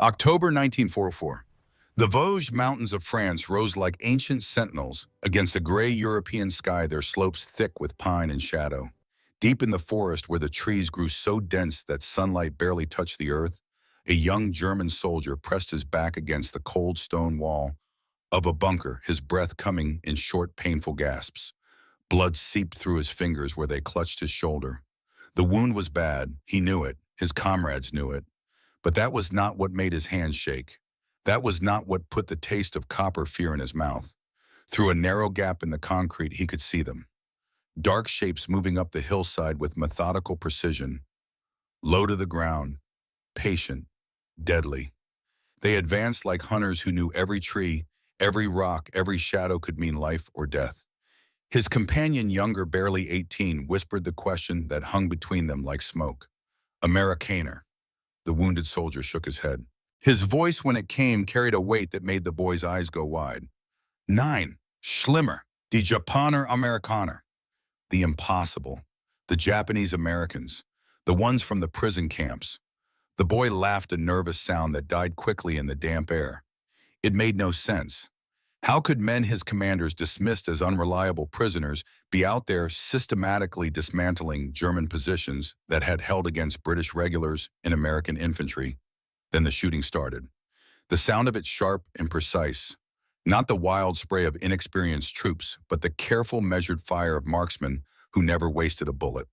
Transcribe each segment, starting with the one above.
October 1944. The Vosges Mountains of France rose like ancient sentinels against a gray European sky, their slopes thick with pine and shadow. Deep in the forest where the trees grew so dense that sunlight barely touched the earth, a young German soldier pressed his back against the cold stone wall of a bunker, his breath coming in short, painful gasps. Blood seeped through his fingers where they clutched his shoulder. The wound was bad, he knew it, his comrades knew it. But that was not what made his hands shake. That was not what put the taste of copper fear in his mouth. Through a narrow gap in the concrete, he could see them. Dark shapes moving up the hillside with methodical precision. Low to the ground, patient, deadly. They advanced like hunters who knew every tree, every rock, every shadow could mean life or death. His companion, younger, barely 18, whispered the question that hung between them like smoke. Amerikaner. The wounded soldier shook his head. His voice, when it came, carried a weight that made the boy's eyes go wide. Nein, schlimmer, die Japaner Amerikaner. The impossible. The Japanese Americans. The ones from the prison camps. The boy laughed, a nervous sound that died quickly in the damp air. It made no sense. How could men his commanders dismissed as unreliable prisoners be out there systematically dismantling German positions that had held against British regulars and American infantry? Then the shooting started. The sound of it sharp and precise. Not the wild spray of inexperienced troops, but the careful, measured fire of marksmen who never wasted a bullet.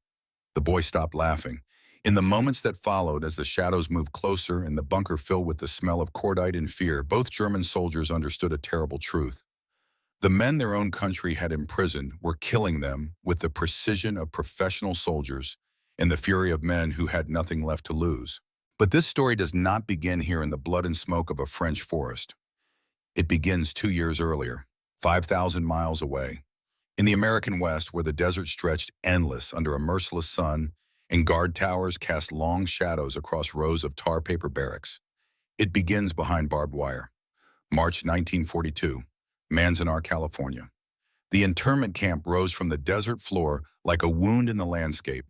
The boy stopped laughing. In the moments that followed, as the shadows moved closer and the bunker filled with the smell of cordite and fear, both German soldiers understood a terrible truth. The men their own country had imprisoned were killing them with the precision of professional soldiers and the fury of men who had nothing left to lose. But this story does not begin here in the blood and smoke of a French forest. It begins 2 years earlier, 5,000 miles away, in the American West, where the desert stretched endless under a merciless sun and guard towers cast long shadows across rows of tar paper barracks. It begins behind barbed wire. March 1942, Manzanar, California. The internment camp rose from the desert floor like a wound in the landscape.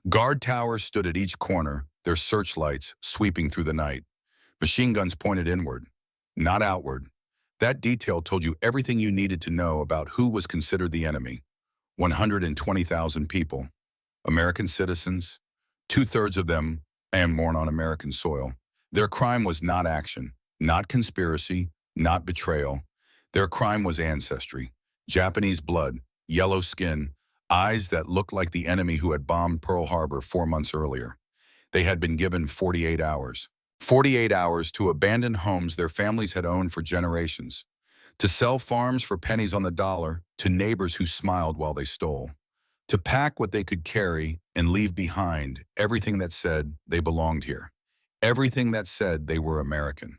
Guard towers stood at each corner, their searchlights sweeping through the night. Machine guns pointed inward, not outward. That detail told you everything you needed to know about who was considered the enemy. 120,000 people. American citizens, 2/3 of them and born on American soil. Their crime was not action, not conspiracy, not betrayal. Their crime was ancestry, Japanese blood, yellow skin, eyes that looked like the enemy who had bombed Pearl Harbor 4 months earlier. They had been given 48 hours. 48 hours to abandon homes their families had owned for generations, to sell farms for pennies on the dollar to neighbors who smiled while they stole. To pack what they could carry and leave behind everything that said they belonged here, everything that said they were American.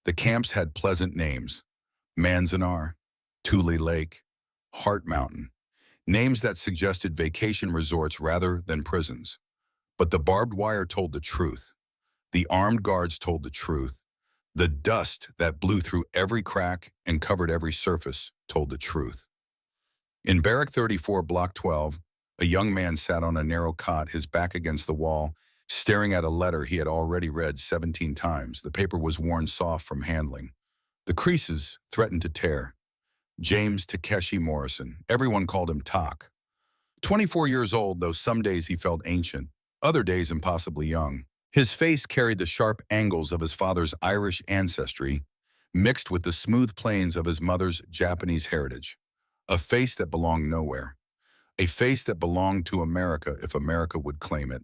The camps had pleasant names: Manzanar, Tule Lake, Heart Mountain, names that suggested vacation resorts rather than prisons. But the barbed wire told the truth. The armed guards told the truth. The dust that blew through every crack and covered every surface told the truth. In Barrack 34, Block 12, a young man sat on a narrow cot, his back against the wall, staring at a letter he had already read 17 times. The paper was worn soft from handling. The creases threatened to tear. James Takeshi Morrison. Everyone called him Tak. 24 years old, though some days he felt ancient, other days impossibly young. His face carried the sharp angles of his father's Irish ancestry, mixed with the smooth planes of his mother's Japanese heritage. A face that belonged nowhere. A face that belonged to America if America would claim it.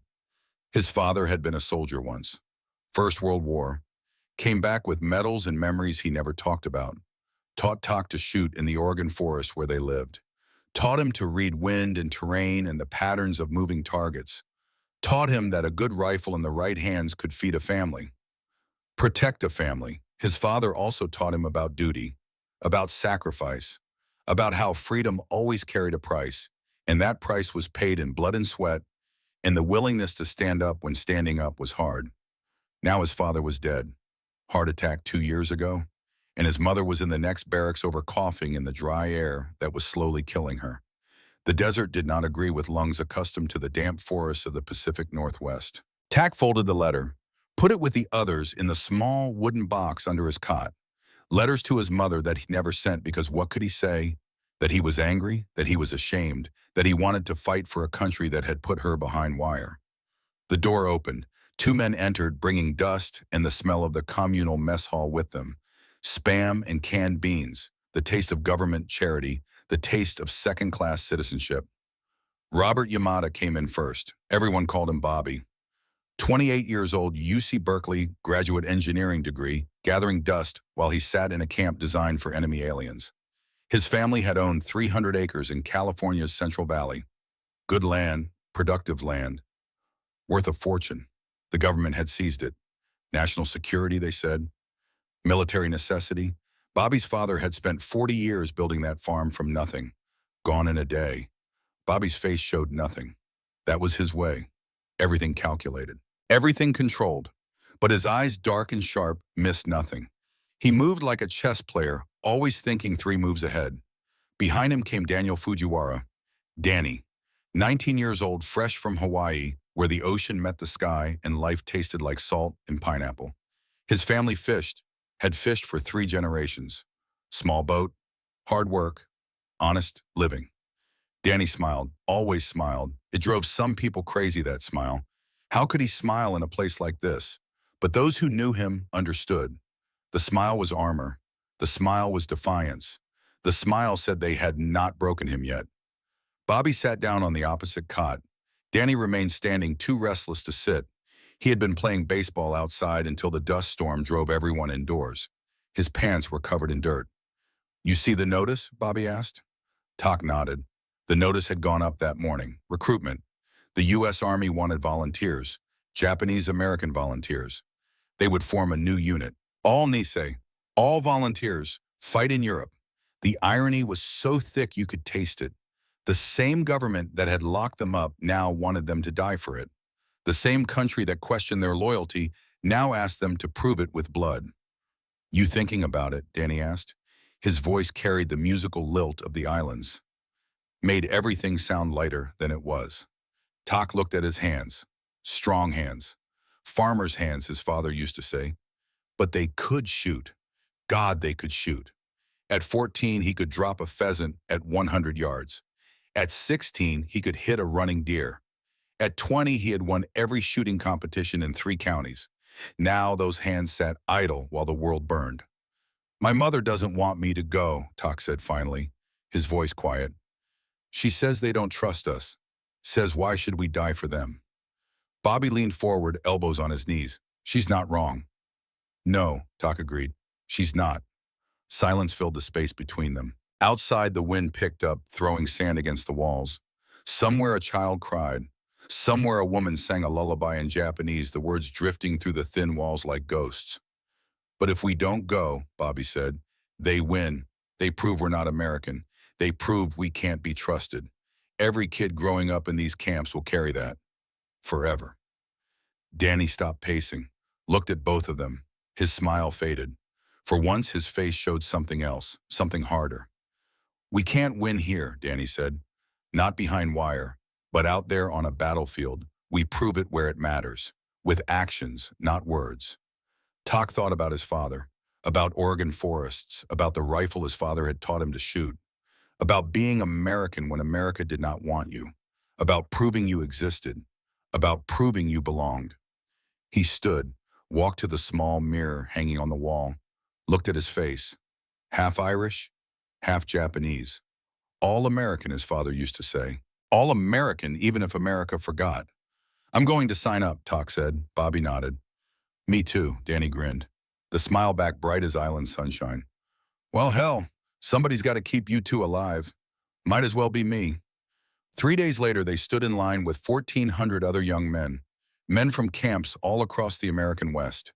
His father had been a soldier once. First World War. Came back with medals and memories he never talked about. Taught Tak to shoot in the Oregon forest where they lived. Taught him to read wind and terrain and the patterns of moving targets. Taught him that a good rifle in the right hands could feed a family. Protect a family. His father also taught him about duty, about sacrifice, about how freedom always carried a price, and that price was paid in blood and sweat, and the willingness to stand up when standing up was hard. Now his father was dead. Heart attack 2 years ago, and his mother was in the next barracks over coughing in the dry air that was slowly killing her. The desert did not agree with lungs accustomed to the damp forests of the Pacific Northwest. Tak folded the letter, Put it with the others in the small wooden box under his cot. Letters to his mother that he never sent because what could he say? That he was angry, that he was ashamed, that he wanted to fight for a country that had put her behind wire. The door opened. Two men entered, bringing dust and the smell of the communal mess hall with them. Spam and canned beans, the taste of government charity, the taste of second-class citizenship. Robert Yamada came in first. Everyone called him Bobby. 28 years old, UC Berkeley, graduate engineering degree, gathering dust while he sat in a camp designed for enemy aliens. His family had owned 300 acres in California's Central Valley. Good land, productive land, worth a fortune. The government had seized it. National security, they said. Military necessity. Bobby's father had spent 40 years building that farm from nothing. Gone in a day. Bobby's face showed nothing. That was his way. Everything calculated. Everything controlled. But his eyes, dark and sharp, missed nothing. He moved like a chess player, always thinking 3 moves ahead. Behind him came Daniel Fujiwara. Danny, 19 years old, fresh from Hawaii, where the ocean met the sky and life tasted like salt and pineapple. His family had fished for 3 generations. Small boat, hard work, honest living. Danny smiled, always smiled. It drove some people crazy, that smile. How could he smile in a place like this? But those who knew him understood. The smile was armor. The smile was defiance. The smile said they had not broken him yet. Bobby sat down on the opposite cot. Danny remained standing, too restless to sit. He had been playing baseball outside until the dust storm drove everyone indoors. His pants were covered in dirt. "You see the notice?" Bobby asked. Tok nodded. The notice had gone up that morning. Recruitment. The U.S. Army wanted volunteers, Japanese-American volunteers. They would form a new unit. All Nisei, all volunteers, fight in Europe. The irony was so thick you could taste it. The same government that had locked them up now wanted them to die for it. The same country that questioned their loyalty now asked them to prove it with blood. "You thinking about it?" Danny asked. His voice carried the musical lilt of the islands. Made everything sound lighter than it was. Tok looked at his hands. Strong hands. Farmer's hands, his father used to say. But they could shoot. God, they could shoot. At 14, he could drop a pheasant at 100 yards. At 16, he could hit a running deer. At 20, he had won every shooting competition in 3 counties. Now those hands sat idle while the world burned. "My mother doesn't want me to go," Tok said finally, his voice quiet. "She says they don't trust us. Says why should we die for them?" Bobby leaned forward, elbows on his knees. "She's not wrong." "No," Tok agreed. "She's not." Silence filled the space between them. Outside, the wind picked up, throwing sand against the walls. Somewhere a child cried. Somewhere a woman sang a lullaby in Japanese, the words drifting through the thin walls like ghosts. "But if we don't go," Bobby said, "they win. They prove we're not American. They prove we can't be trusted. Every kid growing up in these camps will carry that. Forever." Danny stopped pacing, looked at both of them. His smile faded. For once, his face showed something else, something harder. "We can't win here," Danny said. "Not behind wire, but out there on a battlefield. We prove it where it matters, with actions, not words." Tok thought about his father, about Oregon forests, about the rifle his father had taught him to shoot, about being American when America did not want you, about proving you existed, about proving you belonged. He stood, walked to the small mirror hanging on the wall, looked at his face. Half Irish, half Japanese. All American, his father used to say. All American, even if America forgot. "I'm going to sign up," Tok said. Bobby nodded. "Me too," Danny grinned, the smile back bright as island sunshine. "Well, hell, somebody's got to keep you two alive. Might as well be me." 3 days later, they stood in line with 1,400 other young men, men from camps all across the American West,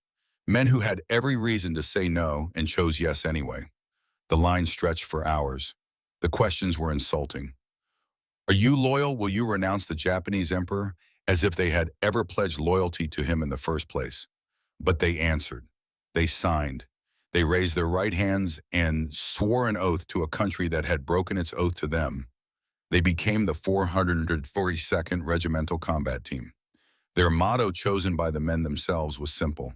men who had every reason to say no and chose yes anyway. The line stretched for hours. The questions were insulting. "Are you loyal? Will you renounce the Japanese emperor?" As if they had ever pledged loyalty to him in the first place. But they answered. They signed. They raised their right hands and swore an oath to a country that had broken its oath to them. They became the 442nd Regimental Combat Team. Their motto, chosen by the men themselves, was simple: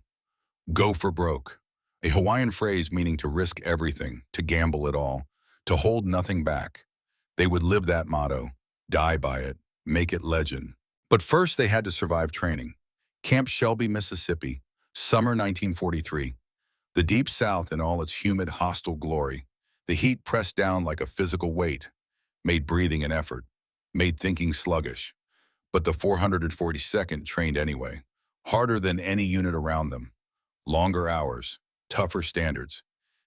go for broke. A Hawaiian phrase meaning to risk everything, to gamble it all, to hold nothing back. They would live that motto, die by it, make it legend. But first they had to survive training. Camp Shelby, Mississippi, summer 1943. The Deep South in all its humid, hostile glory. The heat pressed down like a physical weight, made breathing an effort, made thinking sluggish. But the 442nd trained anyway, harder than any unit around them. Longer hours, tougher standards.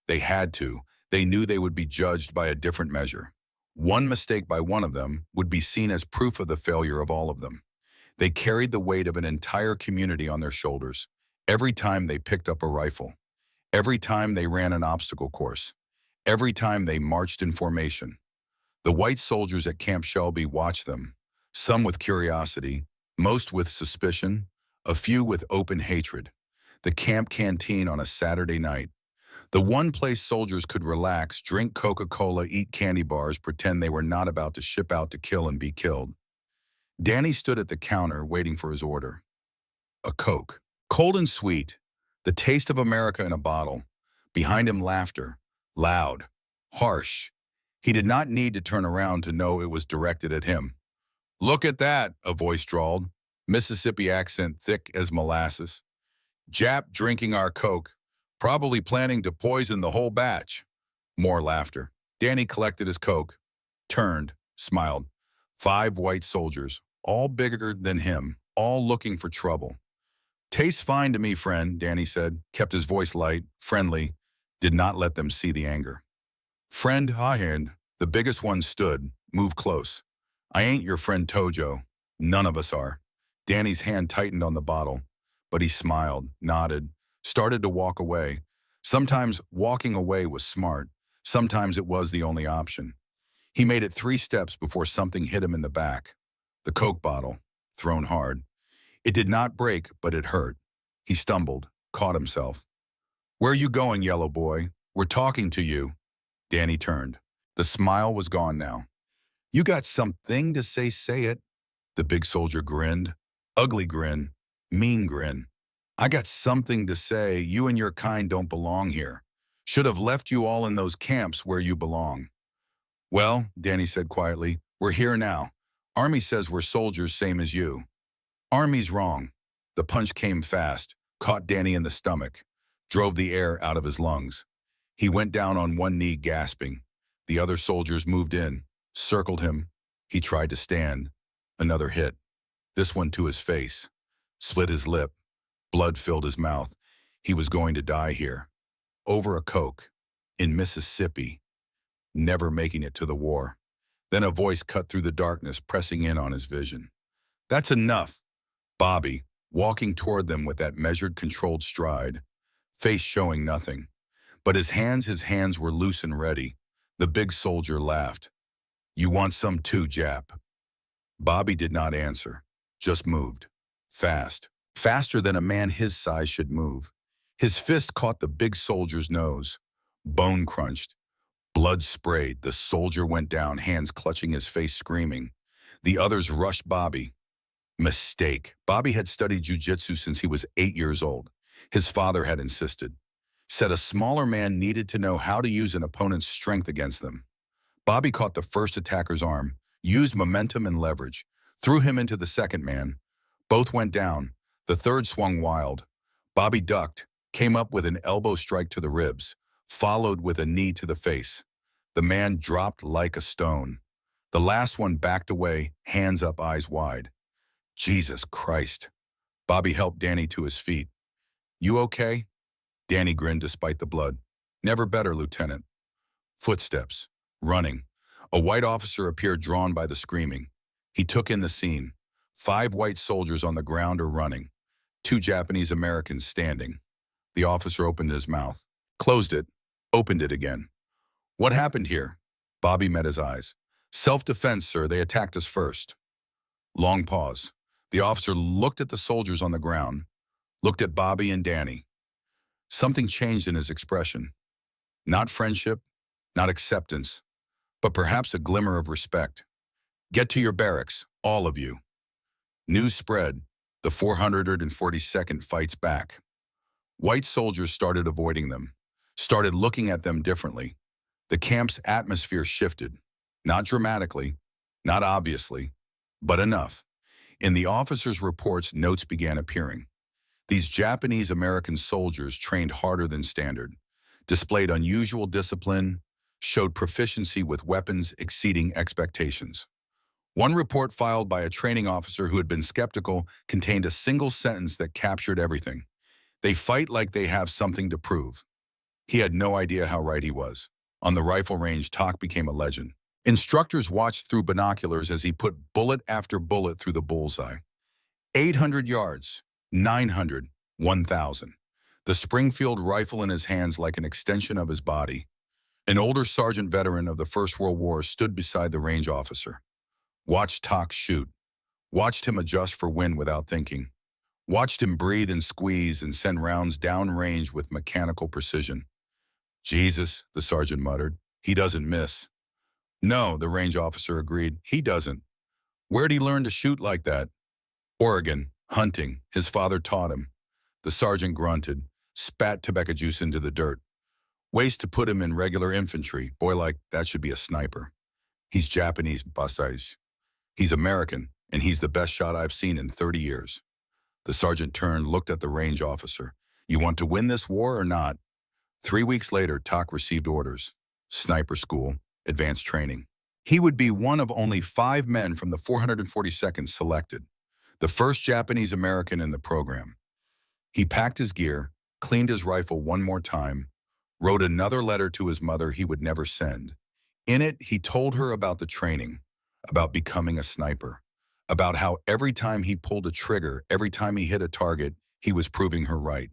They had to. They knew they would be judged by a different measure. One mistake by one of them would be seen as proof of the failure of all of them. They carried the weight of an entire community on their shoulders every time they picked up a rifle, every time they ran an obstacle course, every time they marched in formation. The white soldiers at Camp Shelby watched them, some with curiosity, most with suspicion, a few with open hatred. The camp canteen on a Saturday night, the one place soldiers could relax, drink Coca-Cola, eat candy bars, pretend they were not about to ship out to kill and be killed. Danny stood at the counter waiting for his order. A Coke. Cold and sweet, the taste of America in a bottle. Behind him, laughter. Loud. Harsh. He did not need to turn around to know it was directed at him. "Look at that," a voice drawled, Mississippi accent thick as molasses. "Jap drinking our Coke, probably planning to poison the whole batch." More laughter. Danny collected his Coke, turned, smiled. 5 white soldiers, all bigger than him, all looking for trouble. "Tastes fine to me, friend," Danny said, kept his voice light, friendly, did not let them see the anger. "Friend, hand." The biggest one stood, moved close. "I ain't your friend Tojo. None of us are." Danny's hand tightened on the bottle, but he smiled, nodded, started to walk away. Sometimes walking away was smart. Sometimes it was the only option. He made it 3 steps before something hit him in the back. The Coke bottle, thrown hard. It did not break, but it hurt. He stumbled, caught himself. "Where you going, yellow boy? We're talking to you." Danny turned. The smile was gone now. "You got something to say, say it." The big soldier grinned. Ugly grin. Mean grin. "I got something to say. You and your kind don't belong here. Should have left you all in those camps where you belong." "Well," Danny said quietly, "we're here now. Army says we're soldiers same as you." "Army's wrong." The punch came fast, caught Danny in the stomach, drove the air out of his lungs. He went down on one knee, gasping. The other soldiers moved in, circled him. He tried to stand. Another hit. This one to his face. Split his lip. Blood filled his mouth. He was going to die here. Over a Coke. In Mississippi. Never making it to the war. Then a voice cut through the darkness, pressing in on his vision. "That's enough." Bobby, walking toward them with that measured, controlled stride. Face showing nothing. But his hands were loose and ready. The big soldier laughed. "You want some too, Jap?" Bobby did not answer, just moved. Fast. Faster than a man his size should move. His fist caught the big soldier's nose. Bone crunched. Blood sprayed. The soldier went down, hands clutching his face, screaming. The others rushed Bobby. Mistake. Bobby had studied jiu-jitsu since he was 8 years old. His father had insisted. Said a smaller man needed to know how to use an opponent's strength against them. Bobby caught the first attacker's arm, used momentum and leverage, threw him into the second man. Both went down. The third swung wild. Bobby ducked, came up with an elbow strike to the ribs, followed with a knee to the face. The man dropped like a stone. The last one backed away, hands up, eyes wide. Jesus Christ. Bobby helped Danny to his feet. "You okay?" Danny grinned despite the blood. "Never better, Lieutenant." Footsteps. Running. A white officer appeared, drawn by the screaming. He took in the scene. 5 white soldiers on the ground or running. 2 Japanese Americans standing. The officer opened his mouth. Closed it. Opened it again. "What happened here?" Bobby met his eyes. "Self-defense, sir. They attacked us first." Long pause. The officer looked at the soldiers on the ground, looked at Bobby and Danny. Something changed in his expression. Not friendship, not acceptance, but perhaps a glimmer of respect. "Get to your barracks, all of you." News spread. The 442nd fights back. White soldiers started avoiding them, started looking at them differently. The camp's atmosphere shifted, not dramatically, not obviously, but enough. In the officers' reports, notes began appearing. These Japanese-American soldiers trained harder than standard, displayed unusual discipline, showed proficiency with weapons exceeding expectations. One report filed by a training officer who had been skeptical contained a single sentence that captured everything. They fight like they have something to prove. He had no idea how right he was. On the rifle range, Tak became a legend. Instructors watched through binoculars as he put bullet after bullet through the bullseye. 800 yards, 900, 1,000. The Springfield rifle in his hands like an extension of his body. An older sergeant veteran of the First World War stood beside the range officer. Watched Tak shoot. Watched him adjust for wind without thinking. Watched him breathe and squeeze and send rounds downrange with mechanical precision. Jesus, the sergeant muttered. He doesn't miss. No, the range officer agreed. He doesn't. Where'd he learn to shoot like that? Oregon, hunting. His father taught him. The sergeant grunted, spat tobacco juice into the dirt. Ways to put him in regular infantry. Boy like that should be a sniper. He's Japanese, Basais. He's American, and he's the best shot I've seen in 30 years. The sergeant turned, looked at the range officer. You want to win this war or not? 3 weeks later, Tak received orders. Sniper school, advanced training. He would be one of only 5 men from the 442nd selected, the first Japanese American in the program. He packed his gear, cleaned his rifle one more time, wrote another letter to his mother he would never send. In it, he told her about the training, about becoming a sniper, about how every time he pulled a trigger, every time he hit a target, he was proving her right,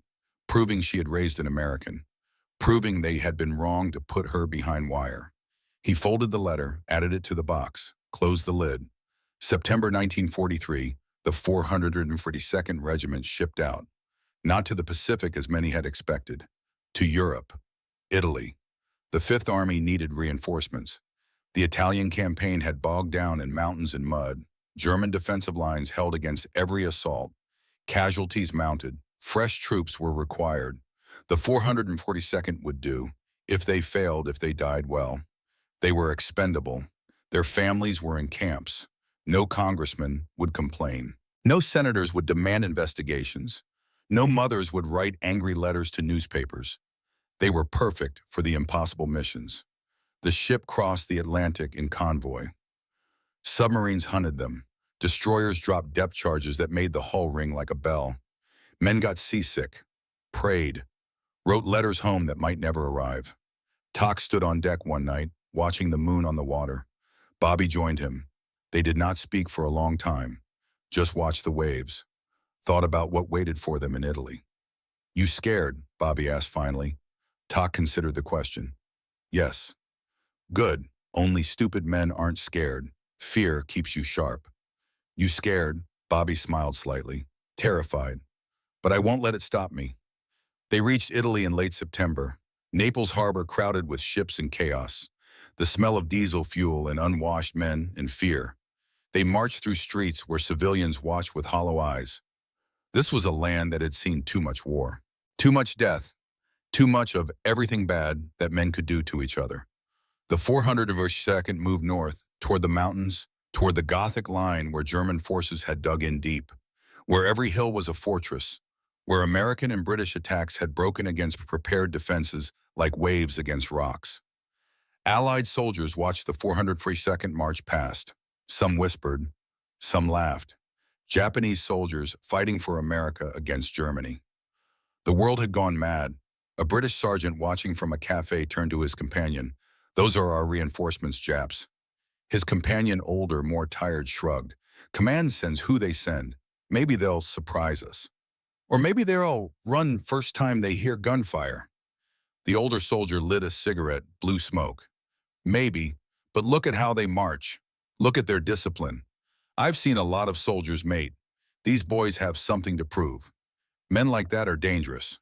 proving she had raised an American, proving they had been wrong to put her behind wire. He folded the letter, added it to the box, closed the lid. September 1943, the 442nd Regiment shipped out, not to the Pacific as many had expected, to Europe, Italy. The Fifth Army needed reinforcements. The Italian campaign had bogged down in mountains and mud. German defensive lines held against every assault. Casualties mounted. Fresh troops were required. The 442nd would do. If they failed, if they died, well. They were expendable. Their families were in camps. No congressman would complain. No senators would demand investigations. No mothers would write angry letters to newspapers. They were perfect for the impossible missions. The ship crossed the Atlantic in convoy. Submarines hunted them. Destroyers dropped depth charges that made the hull ring like a bell. Men got seasick, prayed, wrote letters home that might never arrive. Tak stood on deck one night, watching the moon on the water. Bobby joined him. They did not speak for a long time, just watched the waves, thought about what waited for them in Italy. You scared? Bobby asked finally. Tak considered the question. Yes. Good. Only stupid men aren't scared. Fear keeps you sharp. You scared? Bobby smiled slightly. Terrified. But I won't let it stop me. They reached Italy in late September. Naples harbor crowded with ships in chaos. The smell of diesel fuel and unwashed men and fear. They marched through streets where civilians watched with hollow eyes. This was a land that had seen too much war, too much death, too much of everything bad that men could do to each other. The 442nd moved north, toward the mountains, toward the Gothic line where German forces had dug in deep, where every hill was a fortress, where American and British attacks had broken against prepared defenses like waves against rocks. Allied soldiers watched the 442nd march past. Some whispered, some laughed. Japanese soldiers fighting for America against Germany. The world had gone mad. A British sergeant watching from a cafe turned to his companion. Those are our reinforcements, Japs. His companion, older, more tired, shrugged. Command sends who they send. Maybe they'll surprise us. Or maybe they'll run first time they hear gunfire. The older soldier lit a cigarette, blew smoke. Maybe, but look at how they march. Look at their discipline. I've seen a lot of soldiers, mate. These boys have something to prove. Men like that are dangerous.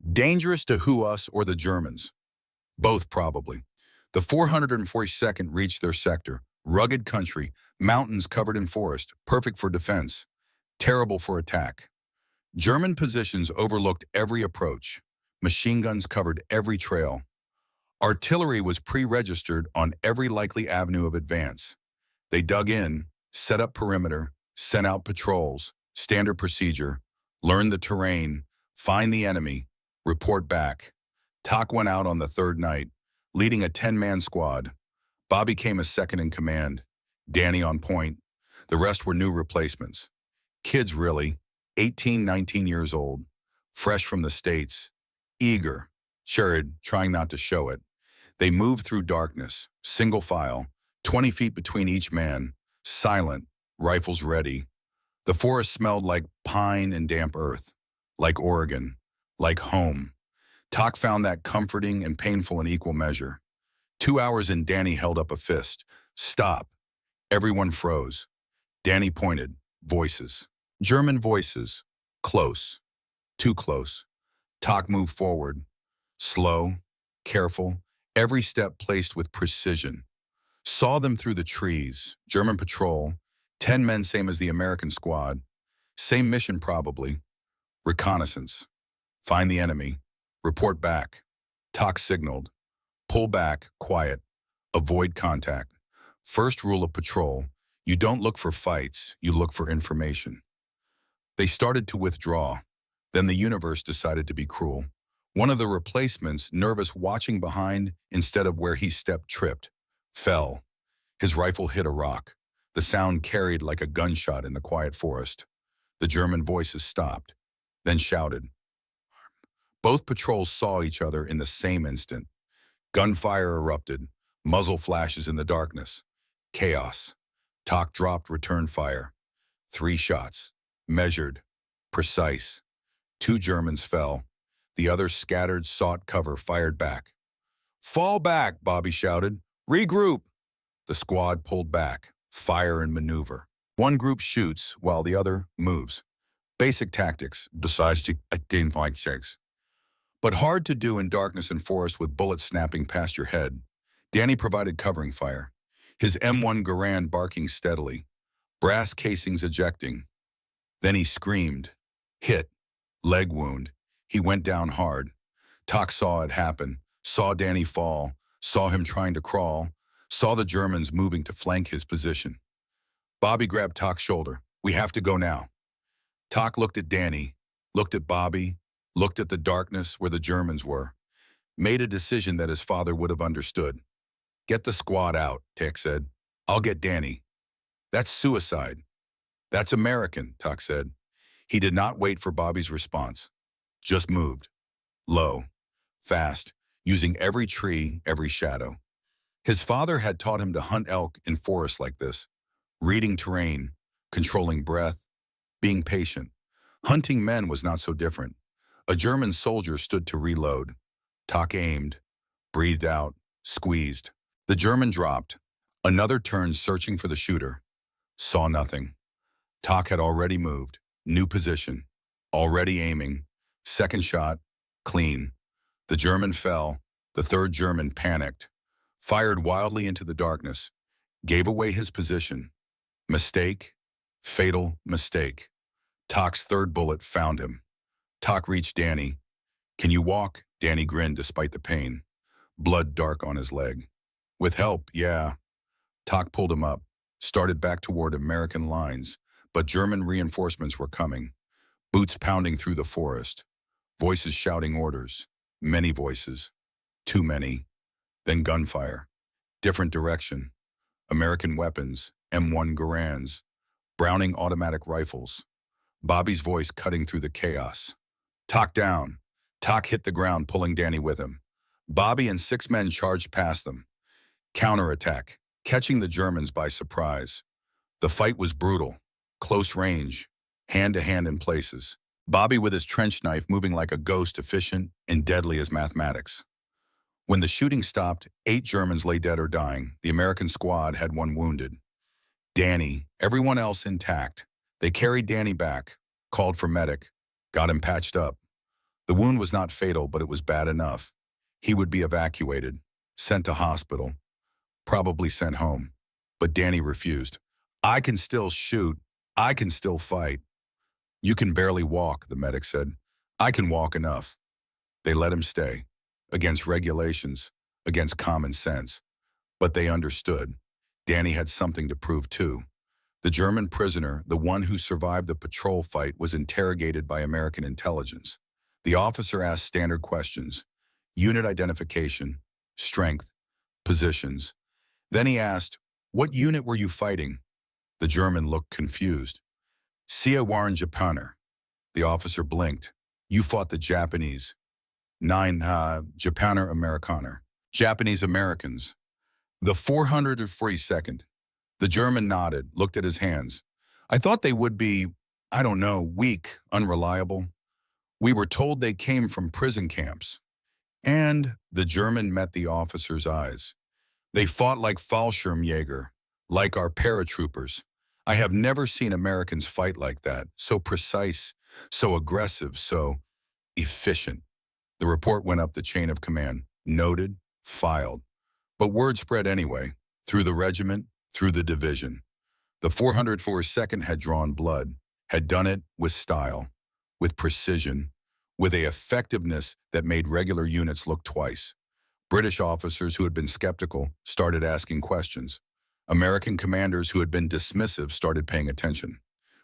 Dangerous to who, us or the Germans? Both, probably. The 442nd reached their sector, rugged country, mountains covered in forest, perfect for defense. terrible for attack. German positions overlooked every approach. Machine guns covered every trail. Artillery was pre-registered on every likely avenue of advance. They dug in, set up perimeter, sent out patrols, standard procedure, learned the terrain, find the enemy, report back. Tak went out on the third night, leading a 10-man squad. Bobby came as second in command. Danny on point. The rest were new replacements. Kids really, 18, 19 years old, fresh from the States, eager, Sherrod trying not to show it. They moved through darkness, single file, 20 feet between each man, silent, rifles ready. The forest smelled like pine and damp earth, like Oregon, like home. Tak found that comforting and painful in equal measure. 2 hours in, Danny held up a fist. Stop. Everyone froze. Danny pointed. Voices. German voices. Close. Too close. Tak moved forward. Slow, careful, every step placed with precision. Saw them through the trees. German patrol. 10 men, same as the American squad. Same mission probably. Reconnaissance. Find the enemy. Report back. Tak signaled. Pull back, quiet. Avoid contact. First rule of patrol. You don't look for fights, you look for information. They started to withdraw. Then the universe decided to be cruel. One of the replacements, nervous watching behind instead of where he stepped, tripped. Fell. His rifle hit a rock. The sound carried like a gunshot in the quiet forest. The German voices stopped, then shouted. Both patrols saw each other in the same instant. Gunfire erupted, muzzle flashes in the darkness. Chaos. Tak dropped return fire. 3 shots. Measured. Precise. 2 Germans fell. The others scattered, sought cover, fired back. Fall back, Bobby shouted. Regroup. The squad pulled back. Fire and maneuver. One group shoots while the other moves. Basic tactics, besides to identify sex. But hard to do in darkness and forest with bullets snapping past your head. Danny provided covering fire. His M1 Garand barking steadily. Brass casings ejecting. Then he screamed. Hit. Leg wound. He went down hard. Tak saw it happen. Saw Danny fall. Saw him trying to crawl. Saw the Germans moving to flank his position. Bobby grabbed Tak's shoulder. We have to go now. Tak looked at Danny. Looked at Bobby. Looked at the darkness where the Germans were. Made a decision that his father would have understood. Get the squad out, Tak said. I'll get Danny. That's suicide. That's American, Tak said. He did not wait for Bobby's response. Just moved. Low. Fast. Using every tree, every shadow. His father had taught him to hunt elk in forests like this. Reading terrain. Controlling breath. Being patient. Hunting men was not so different. A German soldier stood to reload. Tak aimed. Breathed out. Squeezed. The German dropped. Another turned, searching for the shooter. Saw nothing. Tak had already moved. New position. Already aiming. Second shot. Clean. The German fell. The third German panicked. Fired wildly into the darkness. Gave away his position. Mistake. Fatal mistake. Tak's third bullet found him. Tak reached Danny. Can you walk? Danny grinned despite the pain. Blood dark on his leg. With help, yeah. Tak pulled him up. Started back toward American lines, but German reinforcements were coming. Boots pounding through the forest. Voices shouting orders. Many voices. Too many. Then gunfire. Different direction. American weapons. M1 Garands. Browning automatic rifles. Bobby's voice cutting through the chaos. Tak down. Tak hit the ground, pulling Danny with him. Bobby and 6 men charged past them. Counterattack, catching the Germans by surprise. The fight was brutal. Close range. Hand-to-hand in places. Bobby with his trench knife moving like a ghost, efficient and deadly as mathematics. When the shooting stopped, 8 Germans lay dead or dying. The American squad had 1 wounded. Danny, everyone else intact. They carried Danny back, called for medic, got him patched up. The wound was not fatal, but it was bad enough. He would be evacuated, sent to hospital, probably sent home. But Danny refused. I can still shoot. I can still fight. You can barely walk, the medic said. I can walk enough. They let him stay, against regulations, against common sense. But they understood. Danny had something to prove too. The German prisoner, the one who survived the patrol fight, was interrogated by American intelligence. The officer asked standard questions: unit identification, strength, positions. Then he asked, "What unit were you fighting?" The German looked confused. "Sie waren Japaner." The officer blinked. "You fought the Japanese." Nine, Japaner Amerikaner. Japanese Americans. The 442nd. The German nodded, looked at his hands. "I thought they would be, I don't know, weak, unreliable. We were told they came from prison camps." And the German met the officer's eyes. "They fought like Fallschirmjäger, like our paratroopers. I have never seen Americans fight like that, so precise, so aggressive, so efficient." The report went up the chain of command, noted, filed. But word spread anyway, through the regiment, through the division. The 442nd had drawn blood, had done it with style, with precision, with a effectiveness that made regular units look twice. British officers who had been skeptical started asking questions. American commanders who had been dismissive started paying attention.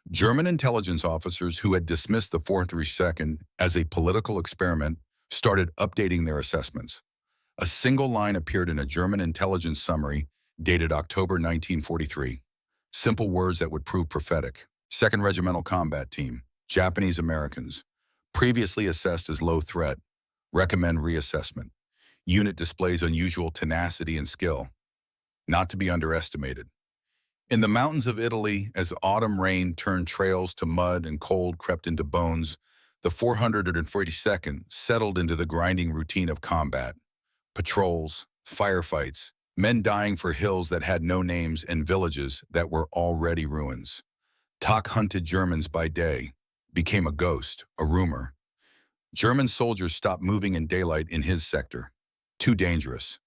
German intelligence officers who had dismissed the 432nd as a political experiment started updating their assessments. A single line appeared in a German intelligence summary dated October 1943. Simple words that would prove prophetic. 2nd Regimental Combat Team, Japanese Americans, previously assessed as low threat, recommend reassessment. Unit displays unusual tenacity and skill, not to be underestimated. In the mountains of Italy, as autumn rain turned trails to mud and cold crept into bones, the 442nd settled into the grinding routine of combat. Patrols, firefights, men dying for hills that had no names and villages that were already ruins. Talk-hunted Germans by day became a ghost, a rumor. German soldiers stopped moving in daylight in his sector. Too dangerous.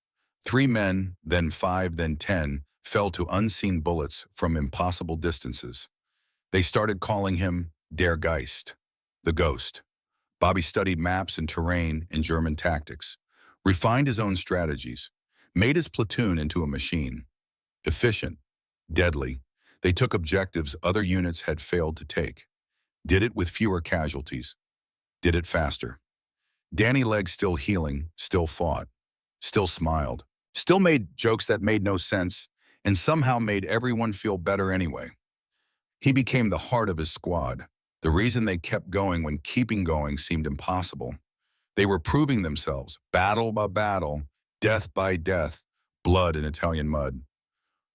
3 men, then 5, then 10, fell to unseen bullets from impossible distances. They started calling him Der Geist, the ghost. Bobby studied maps and terrain and German tactics, refined his own strategies, made his platoon into a machine. Efficient, deadly, they took objectives other units had failed to take. Did it with fewer casualties. Did it faster. Danny Legg still healing, still fought, still smiled, still made jokes that made no sense, and somehow made everyone feel better anyway. He became the heart of his squad, the reason they kept going when keeping going seemed impossible. They were proving themselves, battle by battle, death by death, blood in Italian mud.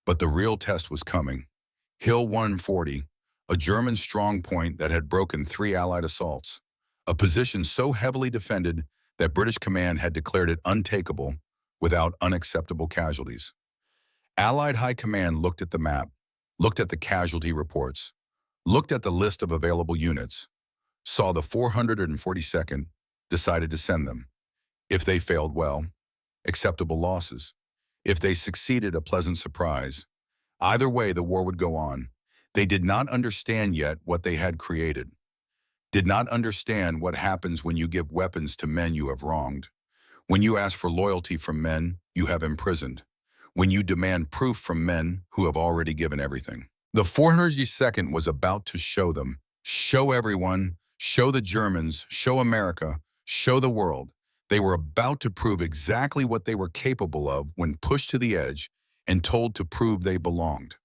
But the real test was coming. Hill 140, a German strong point that had broken 3 Allied assaults, a position so heavily defended that British command had declared it untakeable without unacceptable casualties. Allied High Command looked at the map, looked at the casualty reports, looked at the list of available units, saw the 442nd, decided to send them. If they failed, well, acceptable losses. If they succeeded, a pleasant surprise. Either way, the war would go on. They did not understand yet what they had created. Did not understand what happens when you give weapons to men you have wronged. When you ask for loyalty from men you have imprisoned. When you demand proof from men who have already given everything. The 432nd was about to show them, show everyone, show the Germans, show America, show the world. They were about to prove exactly what they were capable of when pushed to the edge and told to prove they belonged.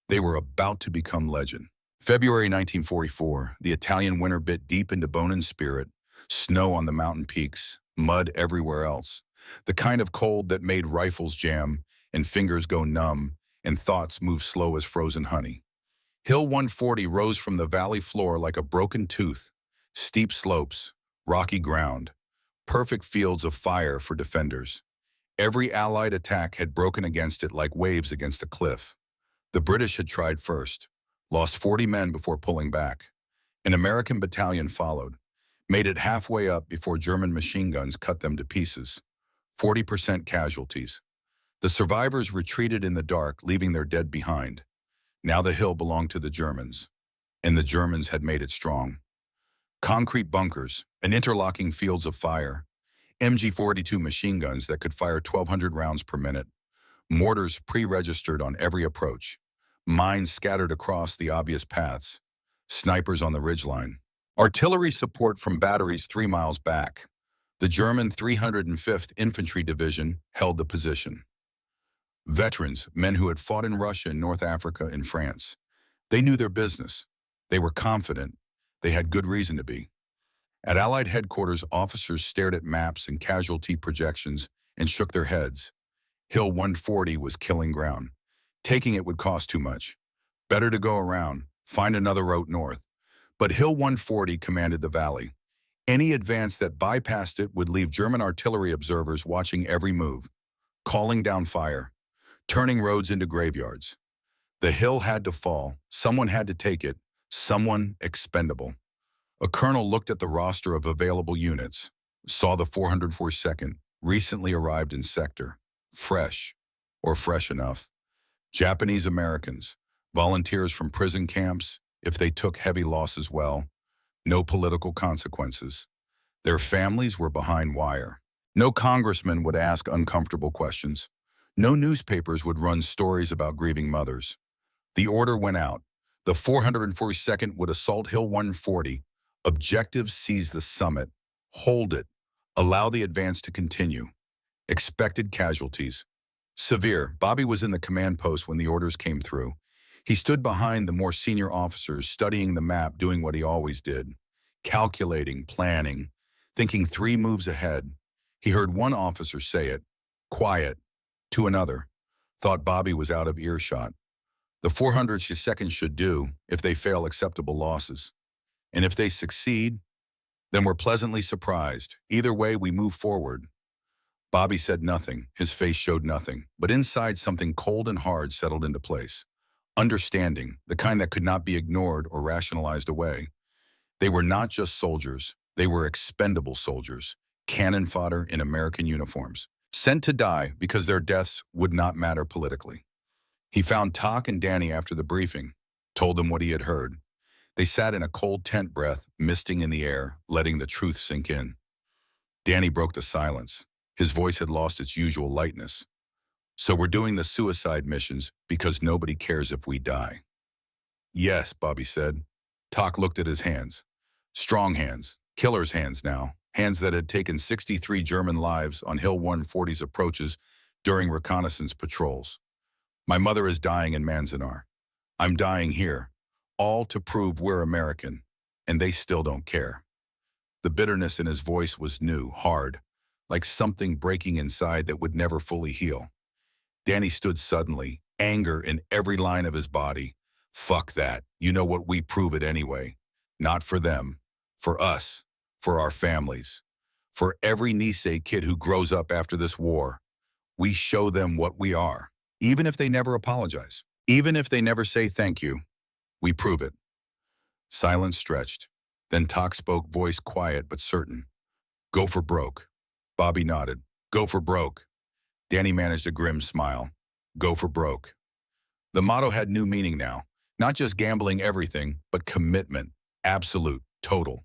They were about to become legend. February 1944, the Italian winter bit deep into bone and spirit, snow on the mountain peaks, mud everywhere else. The kind of cold that made rifles jam and fingers go numb and thoughts move slow as frozen honey. Hill 140 rose from the valley floor like a broken tooth, steep slopes, rocky ground, perfect fields of fire for defenders. Every Allied attack had broken against it like waves against a cliff. The British had tried first, lost 40 men before pulling back. An American battalion followed, made it halfway up before German machine guns cut them to pieces. 40% casualties. The survivors retreated in the dark, leaving their dead behind. Now the hill belonged to the Germans. and the Germans had made it strong. Concrete bunkers and interlocking fields of fire, MG-42 machine guns that could fire 1,200 rounds per minute, mortars pre-registered on every approach, mines scattered across the obvious paths, snipers on the ridgeline. Artillery support from batteries 3 miles back. The German 305th Infantry Division held the position. Veterans, men who had fought in Russia and North Africa and France. They knew their business. They were confident. They had good reason to be. At Allied headquarters, officers stared at maps and casualty projections and shook their heads. Hill 140 was killing ground. Taking it would cost too much. Better to go around, find another route north. But Hill 140 commanded the valley. Any advance that bypassed it would leave German artillery observers watching every move, calling down fire, turning roads into graveyards. The hill had to fall. Someone had to take it. Someone expendable. A colonel looked at the roster of available units, saw the 442nd, recently arrived in sector. Fresh, or fresh enough. Japanese Americans, volunteers from prison camps, if they took heavy losses well. No political consequences. Their families were behind wire. No congressman would ask uncomfortable questions. No newspapers would run stories about grieving mothers. The order went out. The 442nd would assault Hill 140. Objective: seize the summit. Hold it. Allow the advance to continue. Expected casualties. Severe. Bobby was in the command post when the orders came through. He stood behind the more senior officers, studying the map, doing what he always did. Calculating, planning, thinking 3 moves ahead. He heard one officer say it, quiet, to another. Thought Bobby was out of earshot. The 402nd should do, if they fail, acceptable losses. And if they succeed, then we're pleasantly surprised. Either way, we move forward. Bobby said nothing. His face showed nothing. But inside, something cold and hard settled into place. Understanding, the kind that could not be ignored or rationalized away. They were not just soldiers. They were expendable soldiers, cannon fodder in American uniforms, sent to die because their deaths would not matter politically. He found Tak and Danny after the briefing, told them what he had heard. They sat in a cold tent breath, misting in the air, letting the truth sink in. Danny broke the silence. His voice had lost its usual lightness. So we're doing the suicide missions because nobody cares if we die. Yes, Bobby said. Tak looked at his hands. Strong hands, killer's hands now, hands that had taken 63 German lives on Hill 140's approaches during reconnaissance patrols. My mother is dying in Manzanar. I'm dying here, all to prove we're American, and they still don't care. The bitterness in his voice was new, hard, like something breaking inside that would never fully heal. Danny stood suddenly, anger in every line of his body. Fuck that. You know what? We prove it anyway. Not for them. For us. For our families. For every Nisei kid who grows up after this war. We show them what we are. Even if they never apologize. Even if they never say thank you. We prove it. Silence stretched. Then Tak spoke, voice quiet but certain. Go for broke. Bobby nodded. Go for broke. Danny managed a grim smile. Go for broke. The motto had new meaning now. Not just gambling everything, but commitment. Absolute. Total.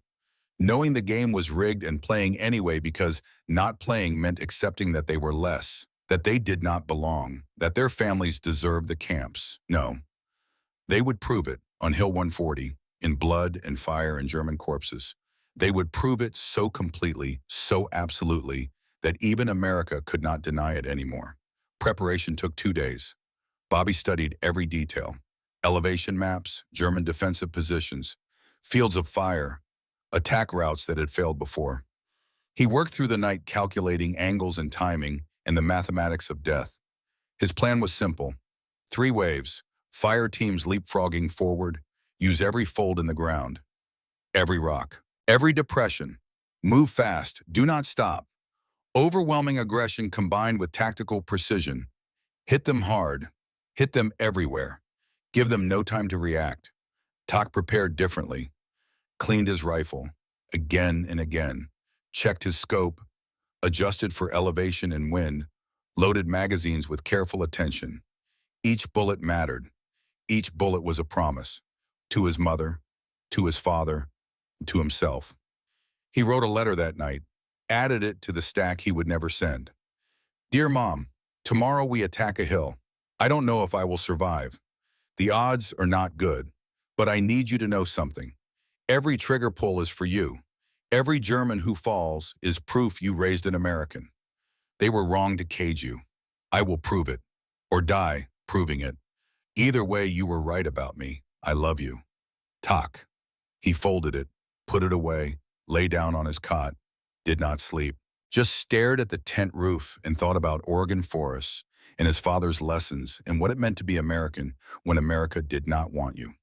Knowing the game was rigged and playing anyway because not playing meant accepting that they were less, that they did not belong, that their families deserved the camps. No. They would prove it on Hill 140, in blood and fire and German corpses. They would prove it so completely, so absolutely, that even America could not deny it anymore. Preparation took 2 days. Bobby studied every detail. Elevation maps, German defensive positions, fields of fire, attack routes that had failed before. He worked through the night calculating angles and timing and the mathematics of death. His plan was simple. 3 waves, fire teams leapfrogging forward, use every fold in the ground, every rock, every depression. Move fast, do not stop. Overwhelming aggression combined with tactical precision. Hit them hard. Hit them everywhere. Give them no time to react. Tak prepared differently. Cleaned his rifle. Again and again. Checked his scope. Adjusted for elevation and wind. Loaded magazines with careful attention. Each bullet mattered. Each bullet was a promise. To his mother, to his father, to himself. He wrote a letter that night, added it to the stack he would never send. Dear Mom, tomorrow we attack a hill. I don't know if I will survive. The odds are not good, but I need you to know something. Every trigger pull is for you. Every German who falls is proof you raised an American. They were wrong to cage you. I will prove it, or die proving it. Either way, you were right about me. I love you. Tak. He folded it, put it away, lay down on his cot, did not sleep. Just stared at the tent roof and thought about Oregon forests and his father's lessons and what it meant to be American when America did not want you.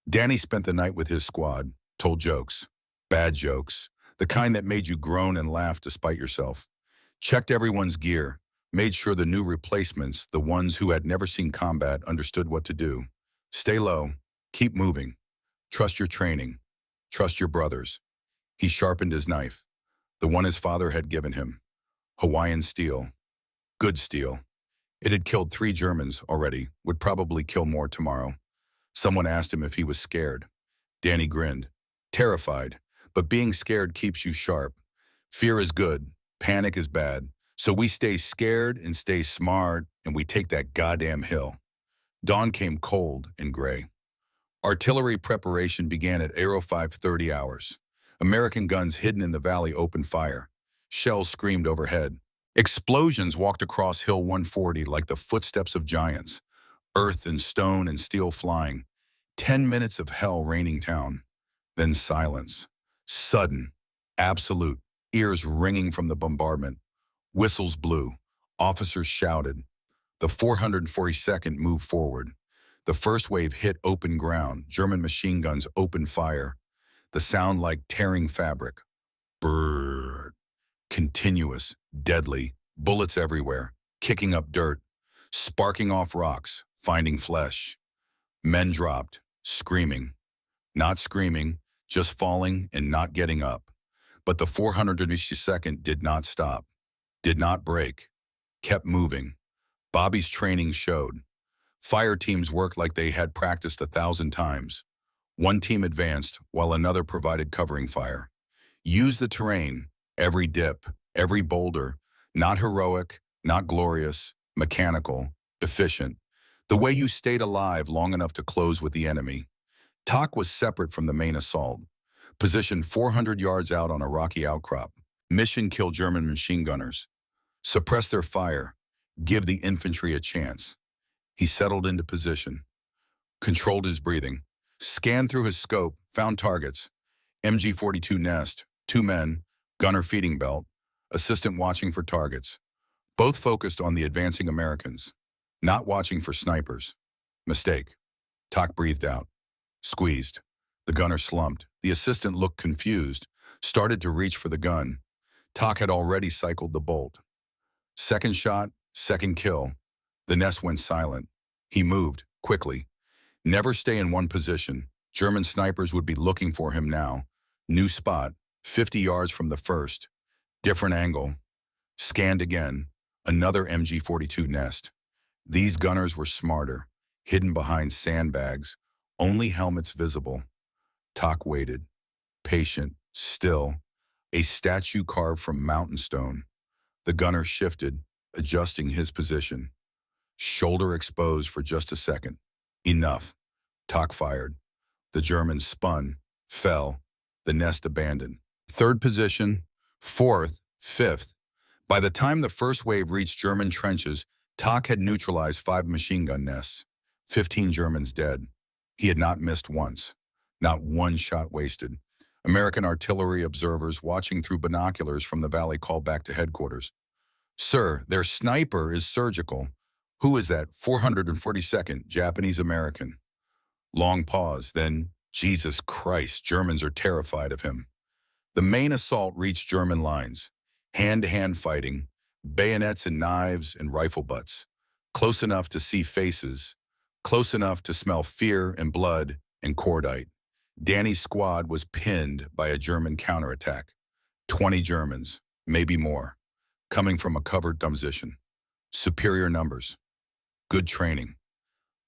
Danny spent the night with his squad, told jokes, bad jokes, the kind that made you groan and laugh despite yourself. Checked everyone's gear, made sure the new replacements, the ones who had never seen combat, understood what to do. Stay low, keep moving, trust your training, trust your brothers. He sharpened his knife, the one his father had given him. Hawaiian steel, good steel. It had killed 3 Germans already, would probably kill more tomorrow. Someone asked him if he was scared. Danny grinned, terrified, but being scared keeps you sharp. Fear is good, panic is bad, so we stay scared and stay smart, and we take that goddamn hill. Dawn came cold and gray. Artillery preparation began at Aero 5:30 hours. American guns hidden in the valley opened fire. Shells screamed overhead. Explosions walked across Hill 140 like the footsteps of giants. Earth and stone and steel flying. 10 minutes of hell raining down. Then silence. Sudden. Absolute. Ears ringing from the bombardment. Whistles blew. Officers shouted. The 442nd moved forward. The first wave hit open ground. German machine guns opened fire. The sound like tearing fabric. Brrr. Continuous, deadly, bullets everywhere, kicking up dirt, sparking off rocks, finding flesh. Men dropped, screaming. Not screaming, just falling and not getting up. But the 452nd did not stop, did not break, kept moving. Bobby's training showed. Fire teams worked like they had practiced 1,000 times. One team advanced while another provided covering fire. Use the terrain, every dip, every boulder, not heroic, not glorious, mechanical, efficient. The way you stayed alive long enough to close with the enemy. Tak was separate from the main assault. Positioned 400 yards out on a rocky outcrop. Mission: kill German machine gunners. Suppress their fire. Give the infantry a chance. He settled into position. Controlled his breathing. Scanned through his scope, found targets. MG-42 nest, 2 men, gunner feeding belt, assistant watching for targets. Both focused on the advancing Americans, not watching for snipers. Mistake. Tak breathed out. Squeezed. The gunner slumped. The assistant looked confused, started to reach for the gun. Tak had already cycled the bolt. Second shot, second kill. The nest went silent. He moved, quickly. Never stay in one position. German snipers would be looking for him now. New spot, 50 yards from the first. Different angle. Scanned again. Another MG-42 nest. These gunners were smarter, hidden behind sandbags, only helmets visible. Tak waited. Patient, still. A statue carved from mountain stone. The gunner shifted, adjusting his position. Shoulder exposed for just a second. Enough. Tak fired. The Germans spun, fell. The nest abandoned. Third position, fourth, fifth. By the time the first wave reached German trenches, Tak had neutralized 5 machine gun nests. 15 Germans dead. He had not missed once. Not one shot wasted. American artillery observers watching through binoculars from the valley called back to headquarters. Sir, their sniper is surgical. Who is that 442nd Japanese-American? Long pause, then, Jesus Christ, Germans are terrified of him. The main assault reached German lines. Hand-to-hand fighting, bayonets and knives and rifle butts. Close enough to see faces. Close enough to smell fear and blood and cordite. Danny's squad was pinned by a German counterattack. 20 Germans, maybe more, coming from a covered position. Superior numbers. Good training.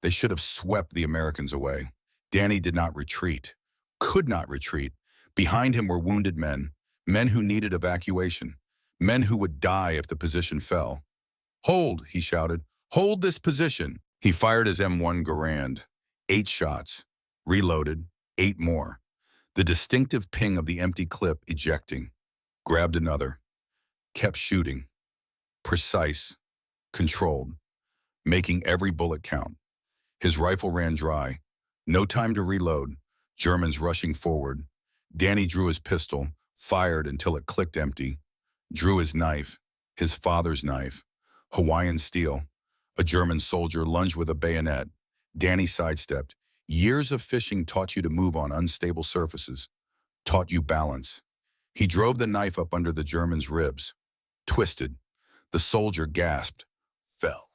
They should have swept the Americans away. Danny did not retreat. could not retreat. Behind him were wounded men, men who needed evacuation, men who would die if the position fell. "Hold," he shouted. "Hold this position." He fired his M1 Garand. 8 shots. Reloaded. 8 more. The distinctive ping of the empty clip ejecting. Grabbed another. Kept shooting. Precise. Controlled. Making every bullet count. His rifle ran dry. No time to reload. Germans rushing forward. Danny drew his pistol, fired until it clicked empty. Drew his knife. His father's knife. Hawaiian steel. A German soldier lunged with a bayonet. Danny sidestepped. Years of fishing taught you to move on unstable surfaces. Taught you balance. He drove the knife up under the German's ribs. Twisted. The soldier gasped. Fell.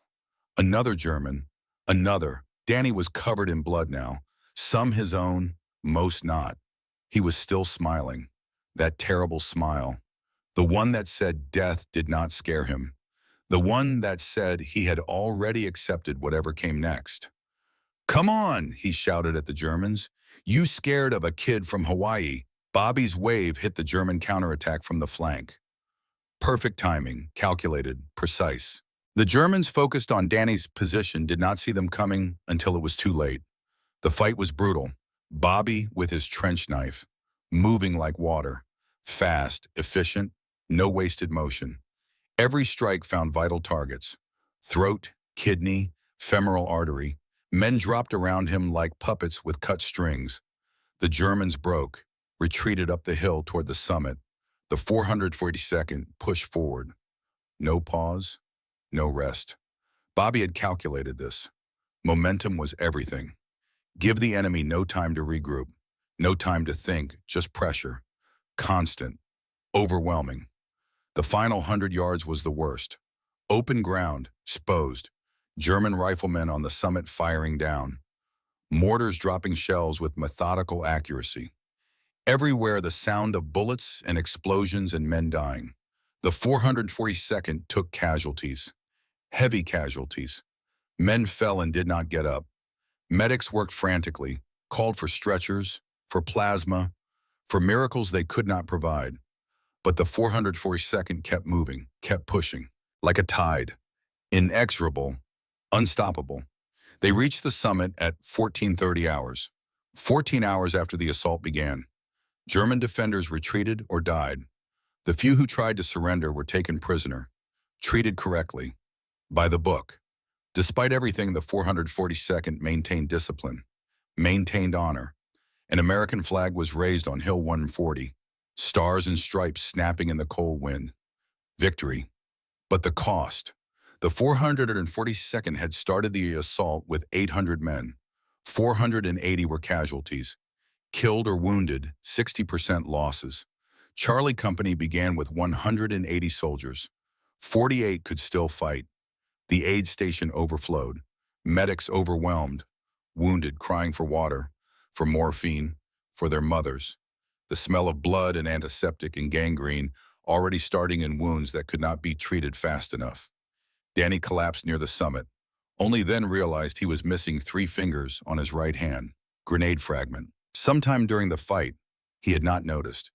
Another German. Another. Danny was covered in blood now. Some his own, most not. He was still smiling. That terrible smile. The one that said death did not scare him. The one that said he had already accepted whatever came next. "Come on," he shouted at the Germans. "You scared of a kid from Hawaii." Bobby's wave hit the German counterattack from the flank. Perfect timing, calculated, precise. The Germans focused on Danny's position did not see them coming until it was too late. The fight was brutal. Bobby with his trench knife, moving like water, fast, efficient, no wasted motion. Every strike found vital targets. Throat, kidney, femoral artery. Men dropped around him like puppets with cut strings. The Germans broke, retreated up the hill toward the summit. The 442nd pushed forward. No pause, no rest. Bobby had calculated this. Momentum was everything. Give the enemy no time to regroup, no time to think, just pressure. Constant, overwhelming. The final 100 yards was the worst. Open ground, exposed. German riflemen on the summit firing down. Mortars dropping shells with methodical accuracy. Everywhere the sound of bullets and explosions and men dying. The 442nd took casualties. Heavy casualties. Men fell and did not get up. Medics worked frantically, called for stretchers, for plasma, for miracles they could not provide. But the 442nd kept moving, kept pushing, like a tide. Inexorable, unstoppable. They reached the summit at 14:30 hours, 14 hours after the assault began. German defenders retreated or died. The few who tried to surrender were taken prisoner, treated correctly, by the book. Despite everything, the 442nd maintained discipline, maintained honor. An American flag was raised on Hill 140, stars and stripes snapping in the cold wind. Victory. But the cost. The 442nd had started the assault with 800 men. 480 were casualties. Killed or wounded, 60% losses. Charlie Company began with 180 soldiers. 48 could still fight. The aid station overflowed. Medics overwhelmed. Wounded crying for water, for morphine, for their mothers. The smell of blood and antiseptic and gangrene already starting in wounds that could not be treated fast enough. Danny collapsed near the summit. Only then realized he was missing 3 fingers on his right hand. Grenade fragment. Sometime during the fight, he had not noticed.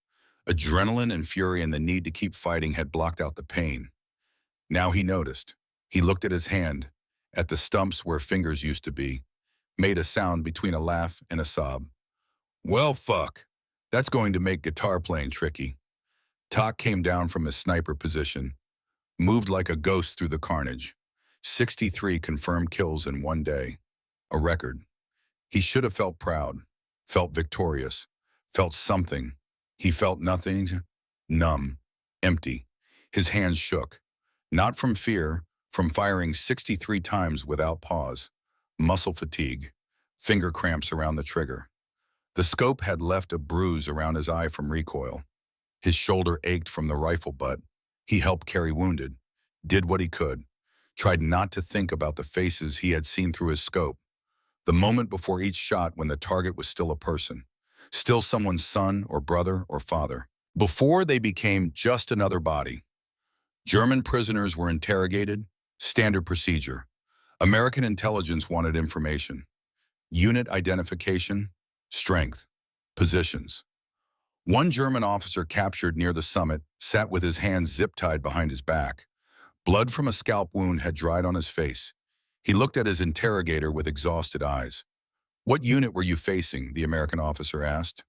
Adrenaline and fury and the need to keep fighting had blocked out the pain. Now he noticed. He looked at his hand, at the stumps where fingers used to be, made a sound between a laugh and a sob. "Well, fuck. That's going to make guitar playing tricky." Talk came down from his sniper position, moved like a ghost through the carnage. 63 confirmed kills in one day. A record. He should have felt proud, felt victorious, felt something. He felt nothing, numb, empty. His hands shook. Not from fear, from firing 63 times without pause. Muscle fatigue, finger cramps around the trigger. The scope had left a bruise around his eye from recoil. His shoulder ached from the rifle butt. He helped carry wounded, did what he could, tried not to think about the faces he had seen through his scope. The moment before each shot when the target was still a person, still someone's son or brother or father. Before they became just another body. German prisoners were interrogated, standard procedure. American intelligence wanted information. Unit identification, strength, Positions. One German officer captured near the summit sat with his hands zip-tied behind his back. Blood from a scalp wound had dried on his face. He looked at his interrogator with exhausted eyes. "What unit were you facing?" the American officer asked.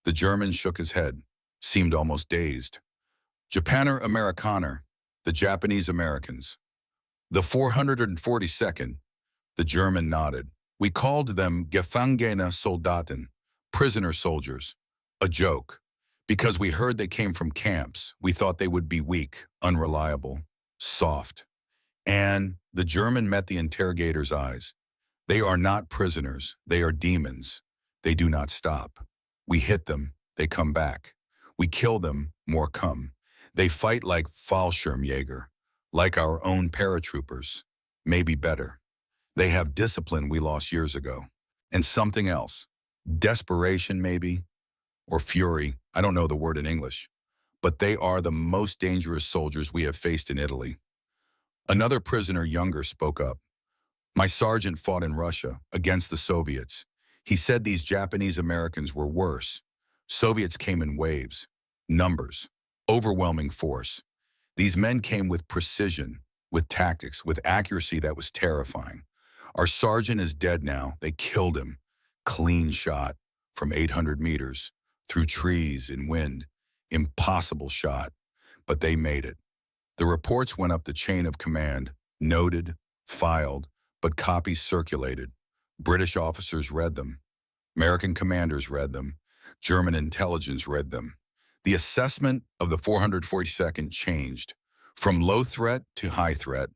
The German shook his head, seemed almost dazed. "Japaner Amerikaner, the Japanese Americans." "The 442nd, the German nodded. "We called them Gefangene Soldaten, prisoner soldiers. A joke. Because we heard they came from camps, we thought they would be weak, unreliable, soft." And the German met the interrogator's eyes. "They are not prisoners, they are demons. They do not stop. We hit them, they come back. We kill them, more come. They fight like Fallschirmjäger, like our own paratroopers. Maybe better. They have discipline we lost years ago. And something else. Desperation, maybe? Or fury, I don't know the word in English. But they are the most dangerous soldiers we have faced in Italy." Another prisoner, younger, spoke up. "My sergeant fought in Russia, against the Soviets. He said these Japanese Americans were worse. Soviets came in waves, numbers, overwhelming force. These men came with precision, with tactics, with accuracy that was terrifying. Our sergeant is dead now. They killed him. Clean shot, from 800 meters, through trees and wind. Impossible shot, but they made it." The reports went up the chain of command, noted, filed, but copies circulated. British officers read them. American commanders read them. German intelligence read them. The assessment of the 442nd changed, from low threat to high threat,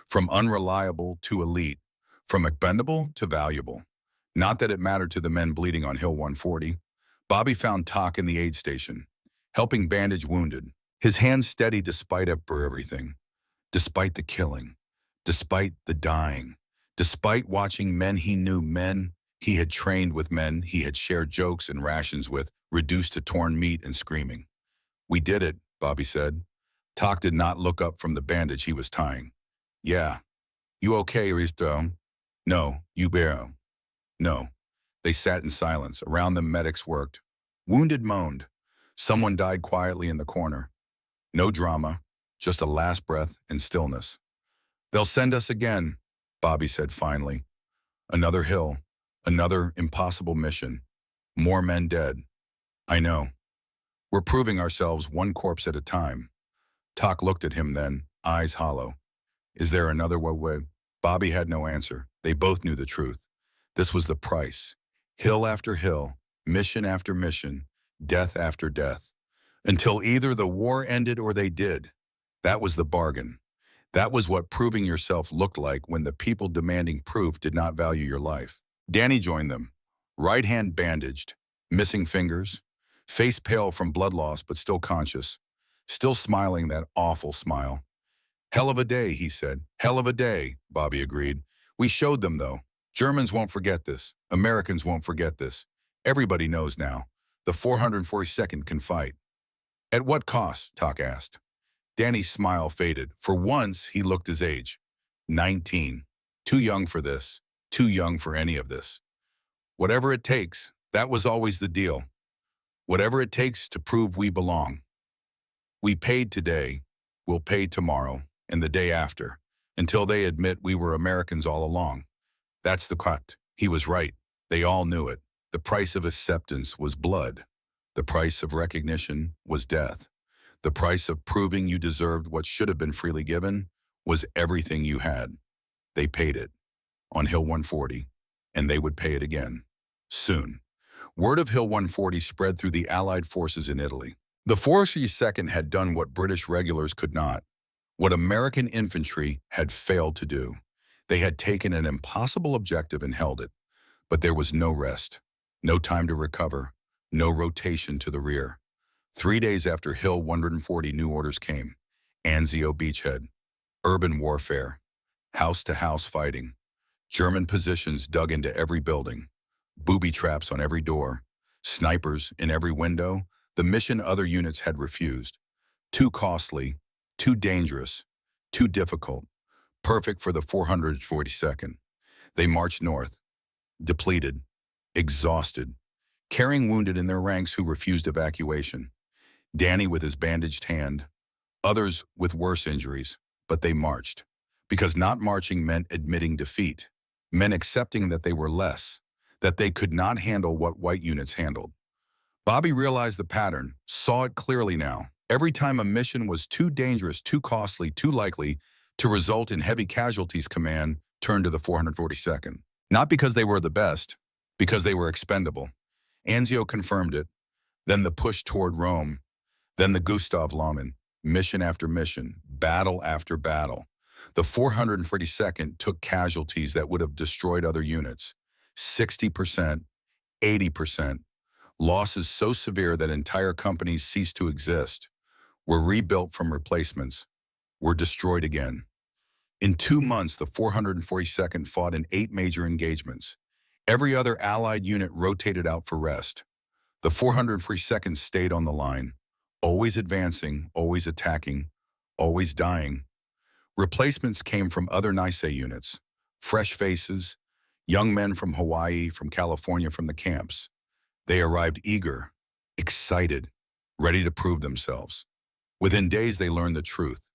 from unreliable to elite, from expendable to valuable. Not that it mattered to the men bleeding on Hill 140. Bobby found Talk in the aid station, helping bandage wounded, his hands steady despite everything, despite the killing, despite the dying, despite watching men he knew, men he had trained with, men he had shared jokes and rations with, reduced to torn meat and screaming. "We did it," Bobby said. Talk did not look up from the bandage he was tying. "Yeah. You okay, Risto?" "No. You bear?" "No." They sat in silence. Around them, medics worked. Wounded moaned. Someone died quietly in the corner. No drama, just a last breath and stillness. "They'll send us again," Bobby said finally. "Another hill, another impossible mission. More men dead. I know. We're proving ourselves one corpse at a time." Talk looked at him then, eyes hollow. "Is there another way?" Bobby had no answer. They both knew the truth. This was the price. Hill after hill, mission after mission, death after death. Until either the war ended or they did. That was the bargain. That was what proving yourself looked like when the people demanding proof did not value your life. Danny joined them, right hand bandaged, missing fingers, face pale from blood loss but still conscious, still smiling that awful smile. "Hell of a day," he said. "Hell of a day," Bobby agreed. "We showed them, though. Germans won't forget this. Americans won't forget this. Everybody knows now. The 442nd can fight." "At what cost?" Talk asked. Danny's smile faded. For once, he looked his age. 19. Too young for this. Too young for any of this. "Whatever it takes," that was always the deal. "Whatever it takes to prove we belong. We paid today, we'll pay tomorrow, and the day after, until they admit we were Americans all along." That's the cut. He was right. They all knew it. The price of acceptance was blood. The price of recognition was death. The price of proving you deserved what should have been freely given was everything you had. They paid it on Hill 140, and they would pay it again. Soon. Word of Hill 140 spread through the Allied forces in Italy. The 42nd had done what British regulars could not, what American infantry had failed to do. They had taken an impossible objective and held it, but there was no rest, no time to recover, no rotation to the rear. 3 days after Hill 140, new orders came. Anzio beachhead, urban warfare, house-to-house fighting, German positions dug into every building, booby traps on every door, snipers in every window. The mission other units had refused. Too costly, too dangerous, too difficult, perfect for the 442nd. They marched north, depleted, exhausted, carrying wounded in their ranks who refused evacuation. Danny with his bandaged hand, others with worse injuries, but they marched. Because not marching meant admitting defeat, meant accepting that they were less, that they could not handle what white units handled. Bobby realized the pattern, saw it clearly now. Every time a mission was too dangerous, too costly, too likely to result in heavy casualties, command turned to the 442nd. Not because they were the best, because they were expendable. Anzio confirmed it, then the push toward Rome, then the Gustav Laumann, mission after mission, battle after battle. The 442nd took casualties that would have destroyed other units. 60%, 80%. Losses so severe that entire companies ceased to exist, were rebuilt from replacements, were destroyed again. In 2 months, the 442nd fought in 8 major engagements. Every other Allied unit rotated out for rest. The 442nd stayed on the line, always advancing, always attacking, always dying. Replacements came from other Nisei units, fresh faces, young men from Hawaii, from California, from the camps. They arrived eager, excited, ready to prove themselves. Within days, they learned the truth.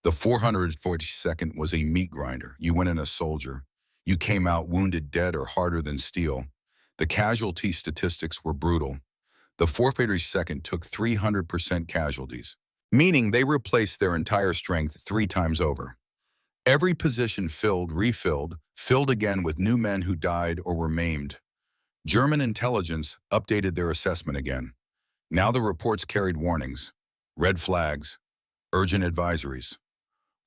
The 442nd was a meat grinder. You went in a soldier. You came out wounded, dead, or harder than steel. The casualty statistics were brutal. The 442nd took 300% casualties, meaning they replaced their entire strength 3 times over. Every position filled, refilled, filled again with new men who died or were maimed. German intelligence updated their assessment again. Now the reports carried warnings, red flags, urgent advisories.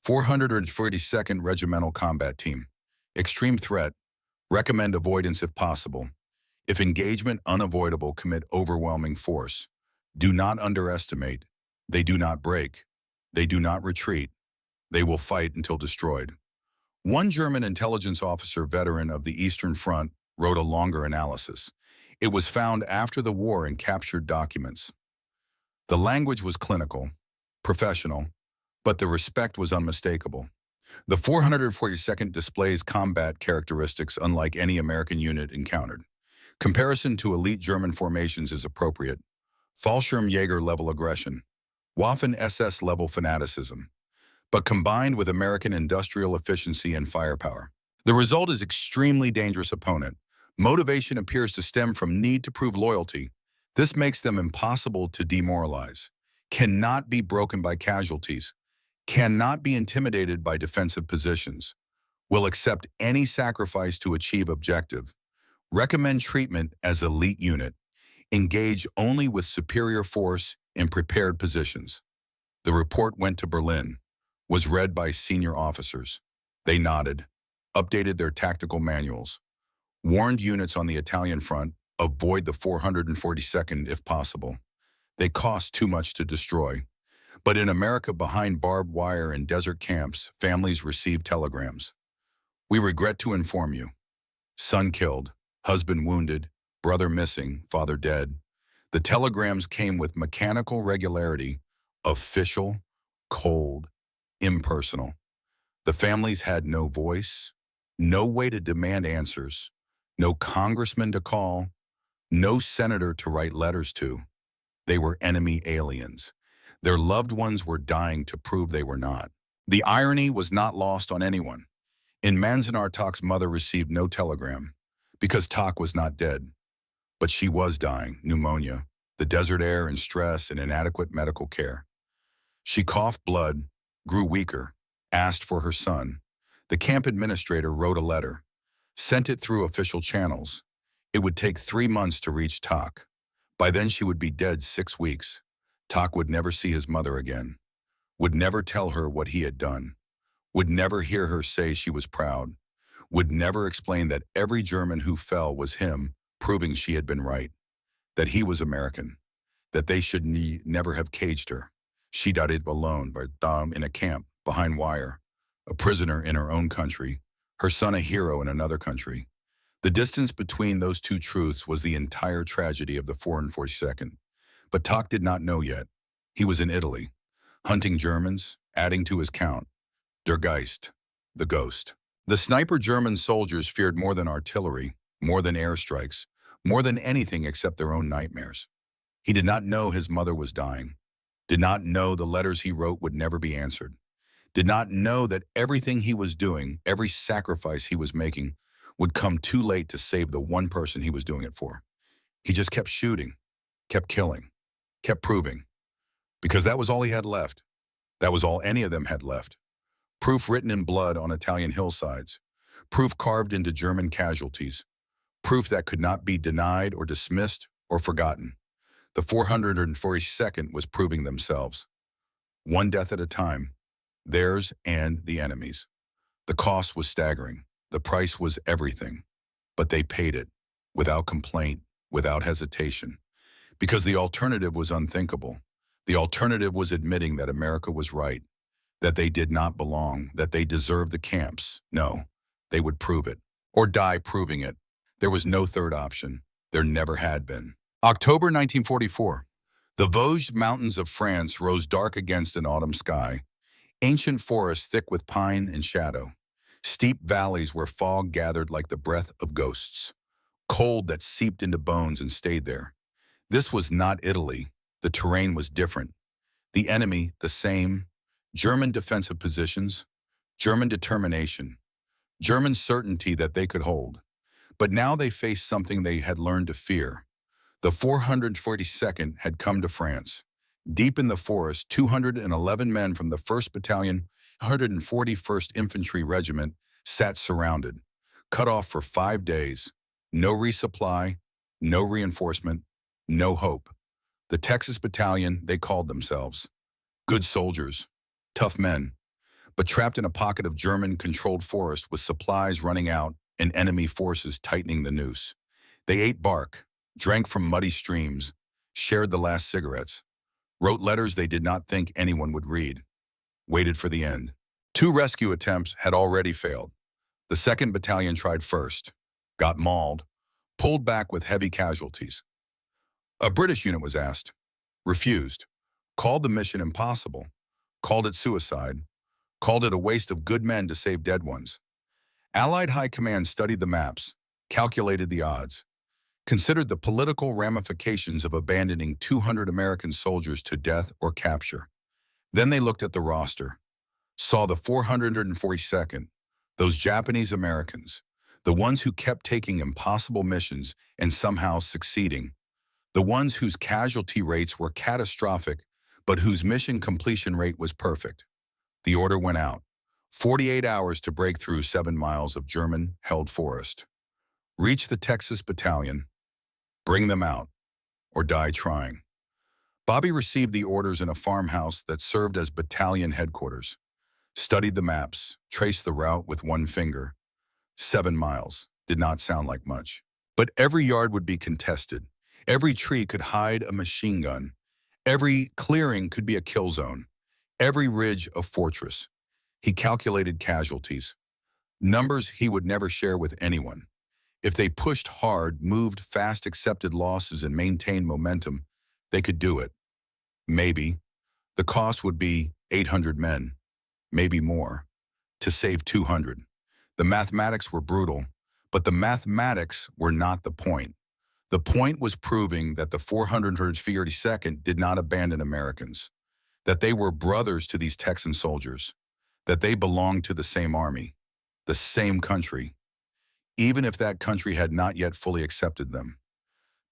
442nd Regimental Combat Team. Extreme threat. Recommend avoidance if possible. If engagement unavoidable, commit overwhelming force. Do not underestimate. They do not break. They do not retreat. They will fight until destroyed. One German intelligence officer, veteran of the Eastern Front, wrote a longer analysis. It was found after the war in captured documents. The language was clinical, professional, but the respect was unmistakable. The 442nd displays combat characteristics unlike any American unit encountered. Comparison to elite German formations is appropriate. Fallschirmjäger-level aggression, Waffen-SS level fanaticism, but combined with American industrial efficiency and firepower. The result is extremely dangerous opponent. Motivation appears to stem from need to prove loyalty. This makes them impossible to demoralize, cannot be broken by casualties, cannot be intimidated by defensive positions, will accept any sacrifice to achieve objective, recommend treatment as elite unit, engage only with superior force in prepared positions. The report went to Berlin, was read by senior officers. They nodded, updated their tactical manuals, warned units on the Italian front, avoid the 442nd if possible. They cost too much to destroy. But in America, behind barbed wire and desert camps, families received telegrams. We regret to inform you. Son killed, husband wounded, brother missing, father dead. The telegrams came with mechanical regularity, official, cold, impersonal. The families had no voice, no way to demand answers, no congressman to call, no senator to write letters to. They were enemy aliens. Their loved ones were dying to prove they were not. The irony was not lost on anyone. In Manzanar, Tak's mother received no telegram because Tak was not dead. But she was dying, pneumonia, the desert air and stress and inadequate medical care. She coughed blood, grew weaker, asked for her son. The camp administrator wrote a letter, sent it through official channels. It would take 3 months to reach Tak. By then she would be dead 6 weeks. Tak would never see his mother again, would never tell her what he had done, would never hear her say she was proud, would never explain that every German who fell was him, proving she had been right, that he was American, that they should never have caged her. She died alone, in a camp, behind wire, a prisoner in her own country, her son a hero in another country. The distance between those two truths was the entire tragedy of the 442nd. But Tak did not know yet. He was in Italy, hunting Germans, adding to his count. Der Geist, the ghost. The sniper German soldiers feared more than artillery, more than airstrikes, more than anything except their own nightmares. He did not know his mother was dying, did not know the letters he wrote would never be answered, did not know that everything he was doing, every sacrifice he was making, would come too late to save the one person he was doing it for. He just kept shooting, kept killing, kept proving, because that was all he had left. That was all any of them had left. Proof written in blood on Italian hillsides, proof carved into German casualties, proof that could not be denied or dismissed or forgotten. The 442nd was proving themselves, one death at a time, theirs and the enemy's. The cost was staggering. The price was everything. But they paid it, without complaint, without hesitation, because the alternative was unthinkable. The alternative was admitting that America was right, that they did not belong, that they deserved the camps. No, they would prove it, or die proving it. There was no third option. There never had been. October 1944. The Vosges Mountains of France rose dark against an autumn sky, ancient forests thick with pine and shadow, steep valleys where fog gathered like the breath of ghosts, cold that seeped into bones and stayed there. This was not Italy. The terrain was different. The enemy, the same. German defensive positions, German determination, German certainty that they could hold. But now they faced something they had learned to fear. The 442nd had come to France. Deep in the forest, 211 men from the 1st Battalion, 141st Infantry Regiment sat surrounded, cut off for 5 days. No resupply, no reinforcement, no hope. The Texas Battalion, they called themselves. Good soldiers, tough men, but trapped in a pocket of German-controlled forest with supplies running out and enemy forces tightening the noose. They ate bark, drank from muddy streams, shared the last cigarettes, wrote letters they did not think anyone would read, waited for the end. 2 rescue attempts had already failed. The 2nd Battalion tried first, got mauled, pulled back with heavy casualties. A British unit was asked, refused, called the mission impossible, called it suicide, called it a waste of good men to save dead ones. Allied High Command studied the maps, calculated the odds, considered the political ramifications of abandoning 200 American soldiers to death or capture. Then they looked at the roster, saw the 442nd, those Japanese Americans, the ones who kept taking impossible missions and somehow succeeding, the ones whose casualty rates were catastrophic but whose mission completion rate was perfect. The order went out. 48 hours to break through 7 miles of German-held forest. Reach the Texas Battalion. Bring them out, or die trying. Bobby received the orders in a farmhouse that served as battalion headquarters. Studied the maps, traced the route with one finger. 7 miles did not sound like much. But every yard would be contested. Every tree could hide a machine gun. Every clearing could be a kill zone. Every ridge a fortress. He calculated casualties. Numbers he would never share with anyone. If they pushed hard, moved fast, accepted losses, and maintained momentum, they could do it. Maybe. The cost would be 800 men, maybe more, to save 200. The mathematics were brutal, but the mathematics were not the point. The point was proving that the 442nd did not abandon Americans, that they were brothers to these Texan soldiers, that they belonged to the same army, the same country, even if that country had not yet fully accepted them.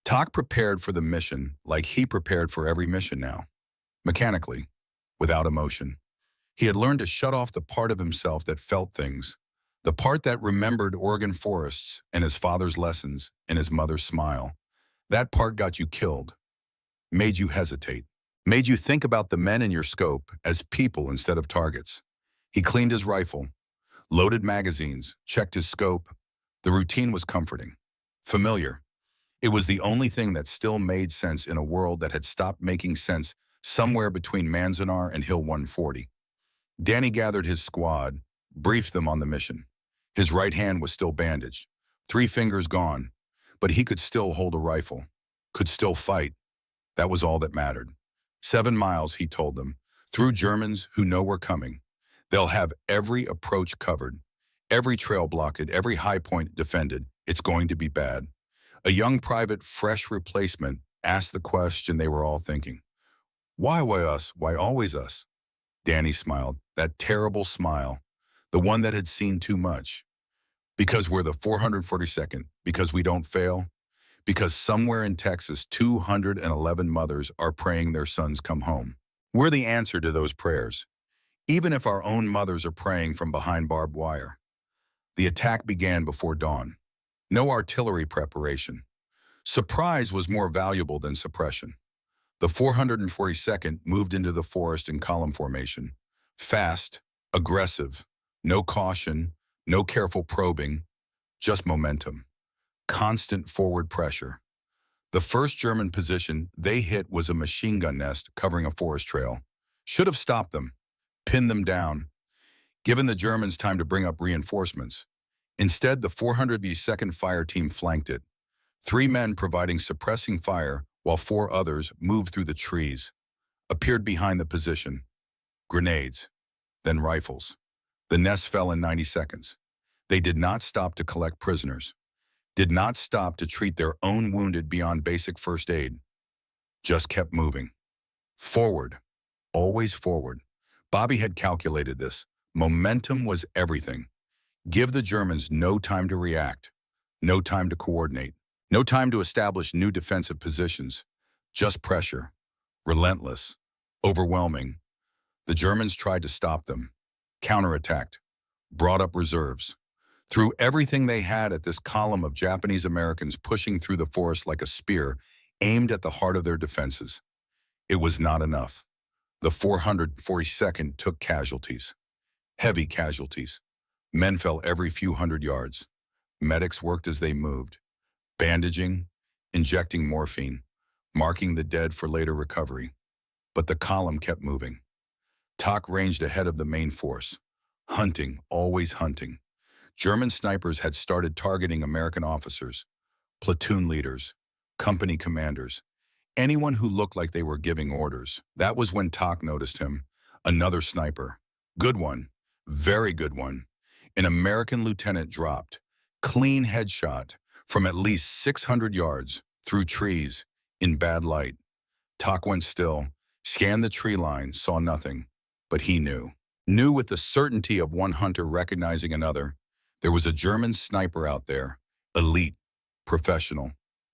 Tak prepared for the mission like he prepared for every mission now, mechanically, without emotion. He had learned to shut off the part of himself that felt things, the part that remembered Oregon forests and his father's lessons and his mother's smile. That part got you killed, made you hesitate, made you think about the men in your scope as people instead of targets. He cleaned his rifle, loaded magazines, checked his scope. The routine was comforting, familiar. It was the only thing that still made sense in a world that had stopped making sense somewhere between Manzanar and Hill 140. Danny gathered his squad, briefed them on the mission. His right hand was still bandaged, 3 fingers gone, but he could still hold a rifle, could still fight. That was all that mattered. 7 miles, he told them, through Germans who know we're coming. They'll have every approach covered, every trail blocked, every high point defended. It's going to be bad. A young private, fresh replacement asked the question they were all thinking. Why us? Why always us? Danny smiled, that terrible smile, the one that had seen too much. Because we're the 442nd, because we don't fail, because somewhere in Texas, 211 mothers are praying their sons come home. We're the answer to those prayers, even if our own mothers are praying from behind barbed wire. The attack began before dawn. No artillery preparation. Surprise was more valuable than suppression. The 442nd moved into the forest in column formation. Fast, aggressive, no caution, no careful probing, just momentum. Constant forward pressure. The first German position they hit was a machine gun nest covering a forest trail. Should have stopped them, pinned them down, given the Germans time to bring up reinforcements. Instead, the 402nd Fire Team flanked it, 3 men providing suppressing fire while 4 others moved through the trees, appeared behind the position. Grenades, then rifles. The nest fell in 90 seconds. They did not stop to collect prisoners, did not stop to treat their own wounded beyond basic first aid, just kept moving. Forward, always forward. Bobby had calculated this. Momentum was everything. Give the Germans no time to react, no time to coordinate, no time to establish new defensive positions. Just pressure, relentless, overwhelming. The Germans tried to stop them, counterattacked, brought up reserves, threw everything they had at this column of Japanese Americans pushing through the forest like a spear aimed at the heart of their defenses. It was not enough. The 442nd took casualties, heavy casualties. Men fell every few hundred yards. Medics worked as they moved, bandaging, injecting morphine, marking the dead for later recovery. But the column kept moving. TOC ranged ahead of the main force, hunting, always hunting. German snipers had started targeting American officers, platoon leaders, company commanders, anyone who looked like they were giving orders. That was when TOC noticed him, another sniper. Good one, very good one. An American lieutenant dropped, clean headshot, from at least 600 yards, through trees, in bad light. TOC went still, scanned the tree line, saw nothing, but he knew. Knew with the certainty of one hunter recognizing another. There was a German sniper out there, elite, professional,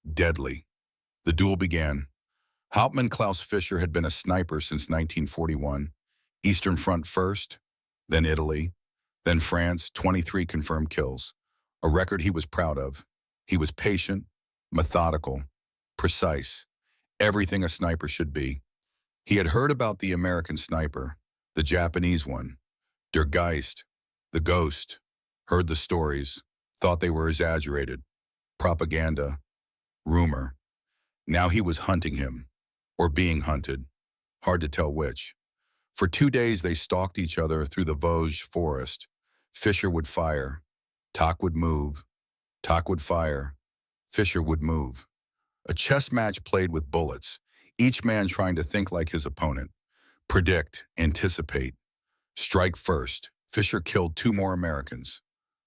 deadly. The duel began. Hauptmann Klaus Fischer had been a sniper since 1941, Eastern Front first, then Italy, then France, 23 confirmed kills, a record he was proud of. He was patient, methodical, precise, everything a sniper should be. He had heard about the American sniper, the Japanese one, Der Geist, the ghost, heard the stories, thought they were exaggerated, propaganda, rumor. Now he was hunting him, or being hunted, hard to tell which. For 2 days they stalked each other through the Vosges forest. Fischer would fire, TOC would move, TOC would fire, Fischer would move. A chess match played with bullets, each man trying to think like his opponent, predict, anticipate. Strike first. Fischer killed 2 more Americans,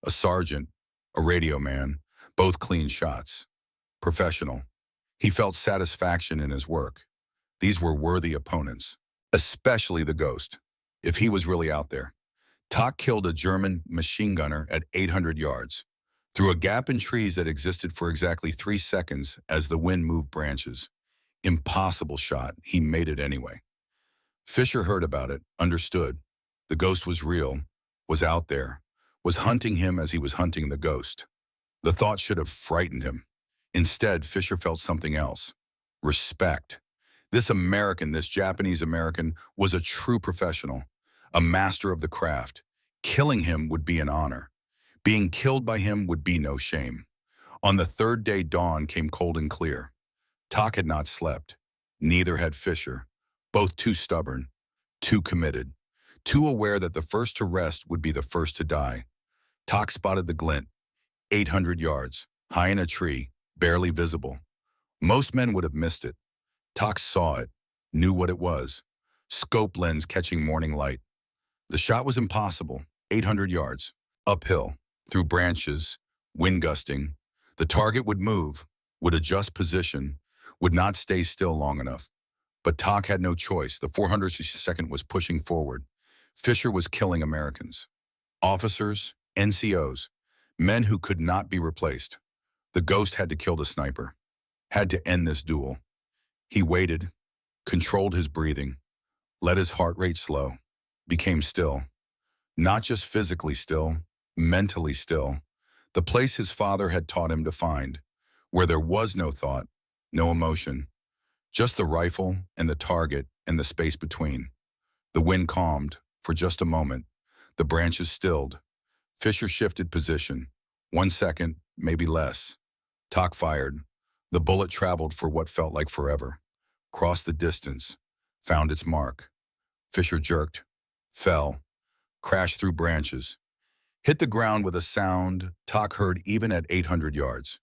a sergeant, a radio man, both clean shots. Professional. He felt satisfaction in his work. These were worthy opponents, especially the ghost, if he was really out there. TOC killed a German machine gunner at 800 yards, through a gap in trees that existed for exactly 3 seconds as the wind moved branches. Impossible shot, he made it anyway. Fischer heard about it, understood. The ghost was real, was out there, was hunting him as he was hunting the ghost. The thought should have frightened him. Instead, Fischer felt something else. Respect. This American, this Japanese American, was a true professional, a master of the craft. Killing him would be an honor. Being killed by him would be no shame. On the 3rd day, dawn came cold and clear. TOC had not slept. Neither had Fischer. Both too stubborn, too committed, too aware that the first to rest would be the first to die. TOC spotted the glint, 800 yards, high in a tree, barely visible. Most men would have missed it. TOC saw it, knew what it was. Scope lens catching morning light. The shot was impossible, 800 yards, uphill, through branches, wind gusting. The target would move, would adjust position, would not stay still long enough. But TOC had no choice. The 462nd was pushing forward. Fisher was killing Americans. Officers, NCOs, men who could not be replaced. The Ghost had to kill the sniper, had to end this duel. He waited, controlled his breathing, let his heart rate slow, became still. Not just physically still, mentally still. The place his father had taught him to find, where there was no thought, no emotion, just the rifle and the target and the space between. The wind calmed for just a moment. The branches stilled. Fisher shifted position. 1 second, maybe less. TOC fired. The bullet traveled for what felt like forever. Crossed the distance. Found its mark. Fisher jerked. Fell. Crashed through branches. Hit the ground with a sound TOC heard even at 800 yards.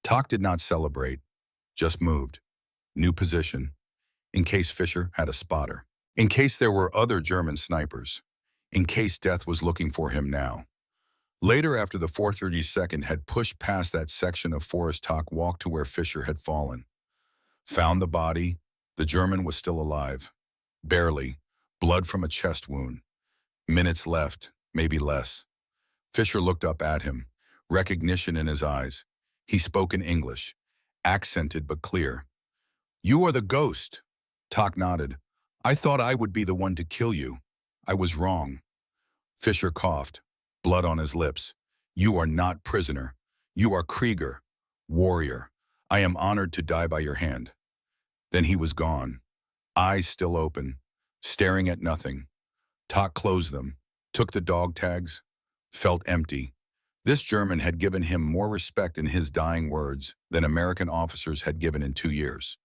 TOC did not celebrate. Just moved. New position. In case Fisher had a spotter. In case there were other German snipers. In case death was looking for him now. Later, after the 432nd had pushed past that section of forest, TOC walked to where Fisher had fallen. Found the body. The German was still alive. Barely. Blood from a chest wound. Minutes left, maybe less. Fisher looked up at him, recognition in his eyes. He spoke in English, accented but clear. "You are the Ghost." TOC nodded. "I thought I would be the one to kill you. I was wrong." Fisher coughed, blood on his lips. "You are not prisoner. You are Krieger, warrior. I am honored to die by your hand." Then he was gone, eyes still open, staring at nothing. TOC closed them, took the dog tags, felt empty. This German had given him more respect in his dying words than American officers had given in 2 years.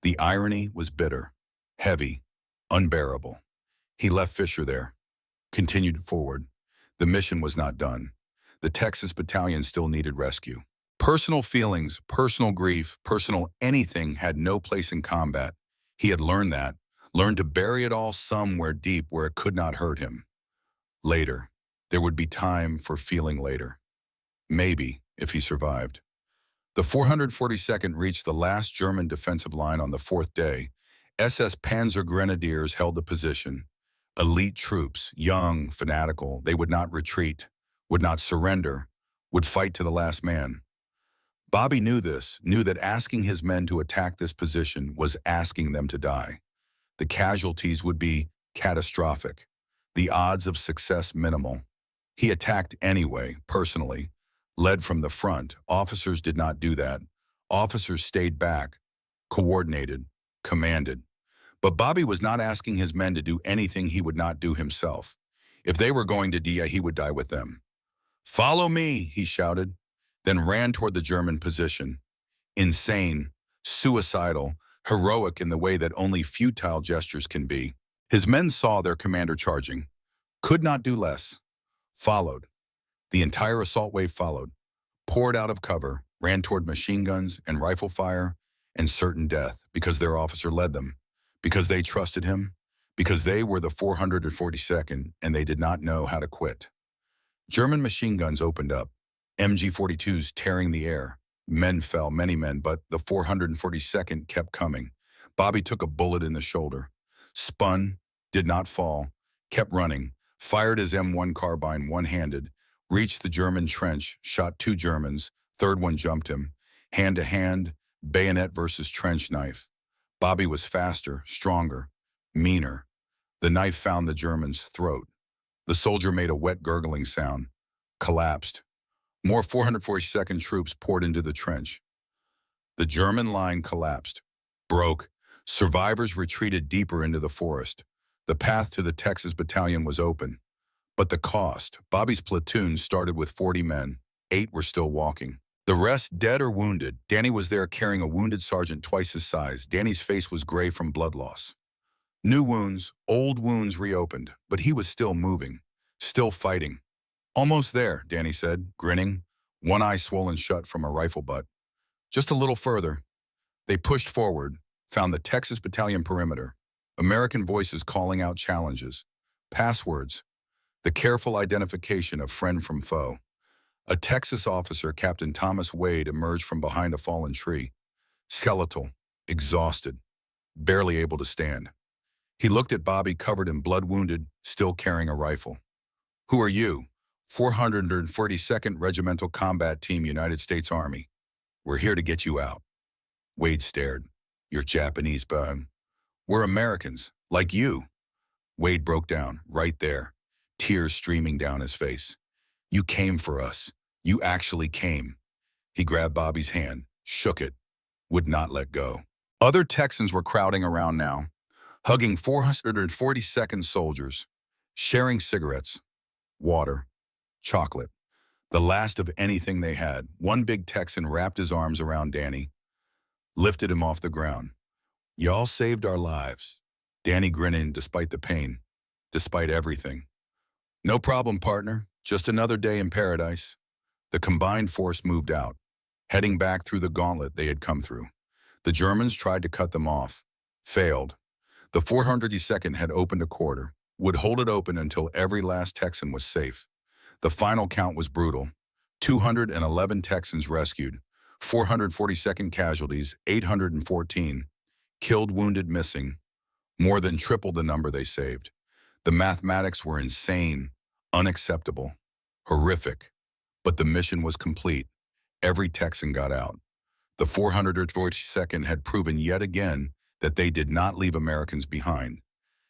The irony was bitter, heavy, unbearable. He left Fisher there, continued forward. The mission was not done. The Texas battalion still needed rescue. Personal feelings, personal grief, personal anything had no place in combat. He had learned that, learned to bury it all somewhere deep where it could not hurt him. Later, there would be time for feeling later. Maybe, if he survived. The 442nd reached the last German defensive line on the 4th day. SS Panzer Grenadiers held the position. Elite troops, young, fanatical, they would not retreat, would not surrender, would fight to the last man. Bobby knew this, knew that asking his men to attack this position was asking them to die. The casualties would be catastrophic, the odds of success minimal. He attacked anyway, personally, led from the front. Officers did not do that. Officers stayed back, coordinated, commanded. But Bobby was not asking his men to do anything he would not do himself. If they were going to die, he would die with them. "Follow me," he shouted, then ran toward the German position. Insane, suicidal, heroic in the way that only futile gestures can be. His men saw their commander charging, could not do less, followed. The entire assault wave followed, poured out of cover, ran toward machine guns and rifle fire and certain death because their officer led them, because they trusted him, because they were the 442nd and they did not know how to quit. German machine guns opened up, MG-42s tearing the air. Men fell, many men, but the 442nd kept coming. Bobby took a bullet in the shoulder, spun, did not fall, kept running, fired his M1 carbine one-handed, reached the German trench, shot 2 Germans, third one jumped him, hand-to-hand, bayonet versus trench knife. Bobby was faster, stronger, meaner. The knife found the German's throat. The soldier made a wet gurgling sound, collapsed. More 442nd troops poured into the trench. The German line collapsed, broke. Survivors retreated deeper into the forest. The path to the Texas battalion was open. But the cost, Bobby's platoon started with 40 men. 8 were still walking. The rest dead or wounded. Danny was there carrying a wounded sergeant twice his size. Danny's face was gray from blood loss. New wounds, old wounds reopened, but he was still moving, still fighting. "Almost there," Danny said, grinning, one eye swollen shut from a rifle butt. "Just a little further." They pushed forward, found the Texas battalion perimeter. American voices calling out challenges, passwords, the careful identification of friend from foe. A Texas officer, Captain Thomas Wade, emerged from behind a fallen tree, skeletal, exhausted, barely able to stand. He looked at Bobby, covered in blood, wounded, still carrying a rifle. "Who are you?" 442nd Regimental Combat Team, United States Army. "We're here to get you out." Wade stared. "You're Japanese, bud." "We're Americans, like you." Wade broke down, right there, tears streaming down his face. "You came for us. You actually came." He grabbed Bobby's hand, shook it, would not let go. Other Texans were crowding around now, hugging 442nd soldiers, sharing cigarettes, water, chocolate, the last of anything they had. One big Texan wrapped his arms around Danny, lifted him off the ground. "Y'all saved our lives." Danny grinning despite the pain, despite everything. "No problem, partner. Just another day in paradise." The combined force moved out, heading back through the gauntlet they had come through. The Germans tried to cut them off, failed. The 402nd had opened a corridor, would hold it open until every last Texan was safe. The final count was brutal. 211 Texans rescued, 442nd casualties, 814, killed, wounded, missing, more than triple the number they saved. The mathematics were insane, unacceptable, horrific, but the mission was complete. Every Texan got out. The 442nd had proven yet again that they did not leave Americans behind,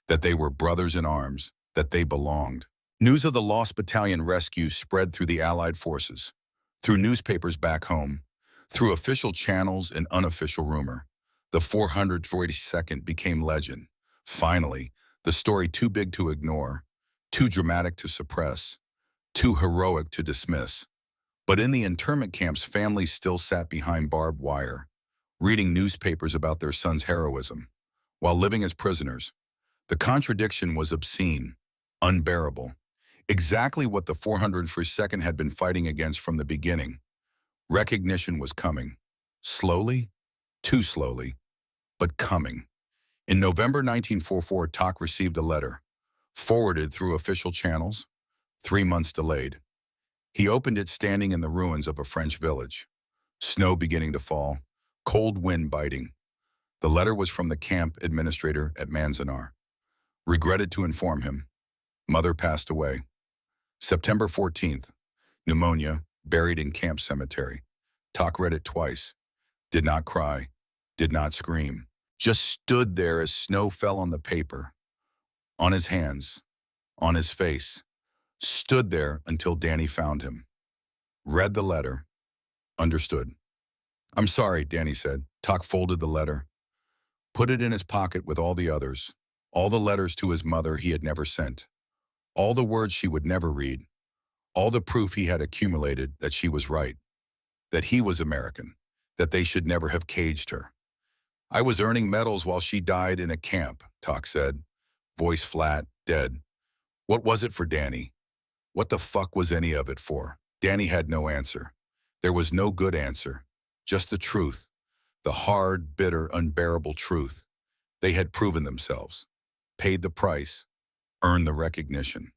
that they were brothers in arms, that they belonged. News of the lost battalion rescue spread through the Allied forces, through newspapers back home, through official channels and unofficial rumor. The 442nd became legend. Finally, the story too big to ignore, too dramatic to suppress, too heroic to dismiss. But in the internment camps, families still sat behind barbed wire, reading newspapers about their son's heroism, while living as prisoners. The contradiction was obscene, unbearable. Exactly what the 402nd had been fighting against from the beginning. Recognition was coming. Slowly, too slowly, but coming. In November 1944, TOC received a letter, forwarded through official channels, 3 months delayed. He opened it standing in the ruins of a French village. Snow beginning to fall, cold wind biting. The letter was from the camp administrator at Manzanar. Regretted to inform him. Mother passed away. September 14th. Pneumonia, buried in camp cemetery. TOC read it twice. Did not cry. Did not scream. Just stood there as snow fell on the paper. On his hands. On his face. Stood there until Danny found him. Read the letter. Understood. "I'm sorry," Danny said. TOC folded the letter. Put it in his pocket with all the others. All the letters to his mother he had never sent. All the words she would never read. All the proof he had accumulated that she was right. That he was American. That they should never have caged her. "I was earning medals while she died in a camp," TOC said. Voice flat, dead. What was it for Danny? What the fuck was any of it for? Danny had no answer. There was no good answer. Just the truth. The hard, bitter, unbearable truth. They had proven themselves. Paid the price. Earned the recognition.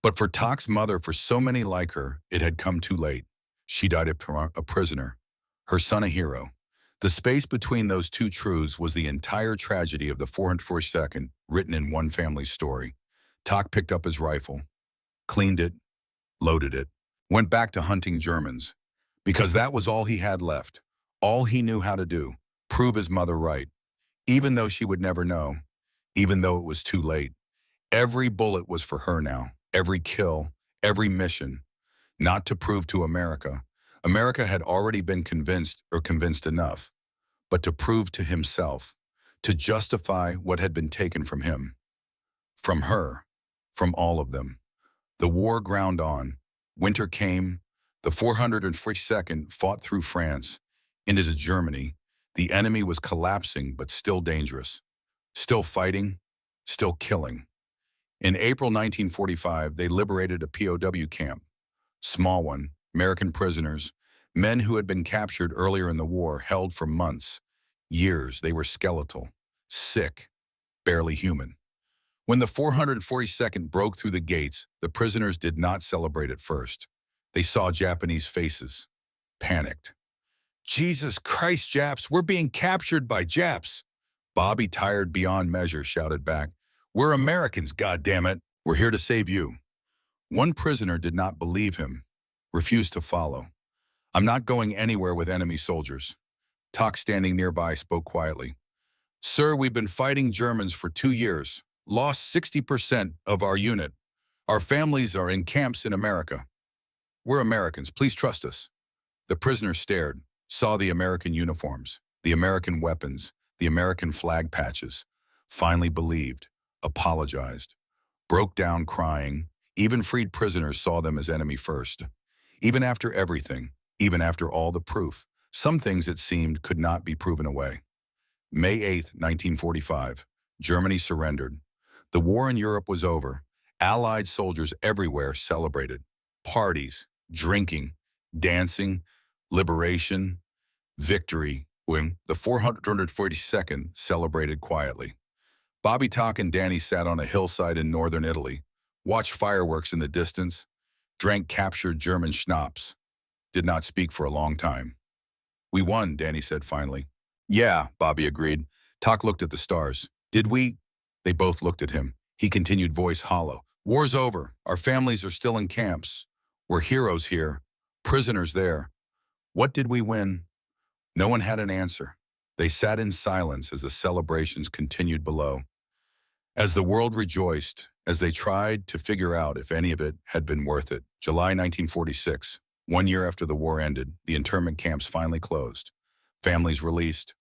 But for TOC's mother, for so many like her, it had come too late. She died a prisoner. Her son a hero. The space between those two truths was the entire tragedy of the 442nd, written in one family's story. TOC picked up his rifle, cleaned it, loaded it, went back to hunting Germans. Because that was all he had left. All he knew how to do. Prove his mother right. Even though she would never know. Even though it was too late. Every bullet was for her now. Every kill. Every mission. Not to prove to America. America had already been convinced enough. But to prove to himself. To justify what had been taken from him. From her. From all of them. The war ground on. Winter came. The 442nd fought through France, into Germany. The enemy was collapsing, but still dangerous. Still fighting, still killing. In April 1945, they liberated a POW camp. Small one, American prisoners, men who had been captured earlier in the war, held for months, years. They were skeletal, sick, barely human. When the 442nd broke through the gates, the prisoners did not celebrate at first. They saw Japanese faces. Panicked. Jesus Christ, Japs, we're being captured by Japs. Bobby, tired beyond measure, shouted back, "We're Americans, goddammit. We're here to save you." One prisoner did not believe him, refused to follow. "I'm not going anywhere with enemy soldiers." Tok, standing nearby, spoke quietly. "Sir, we've been fighting Germans for 2 years, lost 60% of our unit. Our families are in camps in America. We're Americans, please trust us." The prisoner stared, saw the American uniforms, the American weapons, the American flag patches, finally believed, apologized, broke down crying. Even freed prisoners saw them as enemy first. Even after everything, even after all the proof, some things, it seemed, could not be proven away. May 8, 1945, Germany surrendered. The war in Europe was over. Allied soldiers everywhere celebrated. Parties, drinking, dancing, liberation, victory. When the 442nd celebrated quietly. Bobby, Tok, and Danny sat on a hillside in northern Italy, watched fireworks in the distance, drank captured German schnapps, did not speak for a long time. "We won," Danny said finally. "Yeah," Bobby agreed. Tok looked at the stars. "Did we?" They both looked at him. He continued, voice hollow. "War's over. Our families are still in camps. We're heroes here, prisoners there. What did we win?" No one had an answer. They sat in silence as the celebrations continued below. As the world rejoiced, as they tried to figure out if any of it had been worth it. July 1946, 1 year after the war ended, the internment camps finally closed. Families released.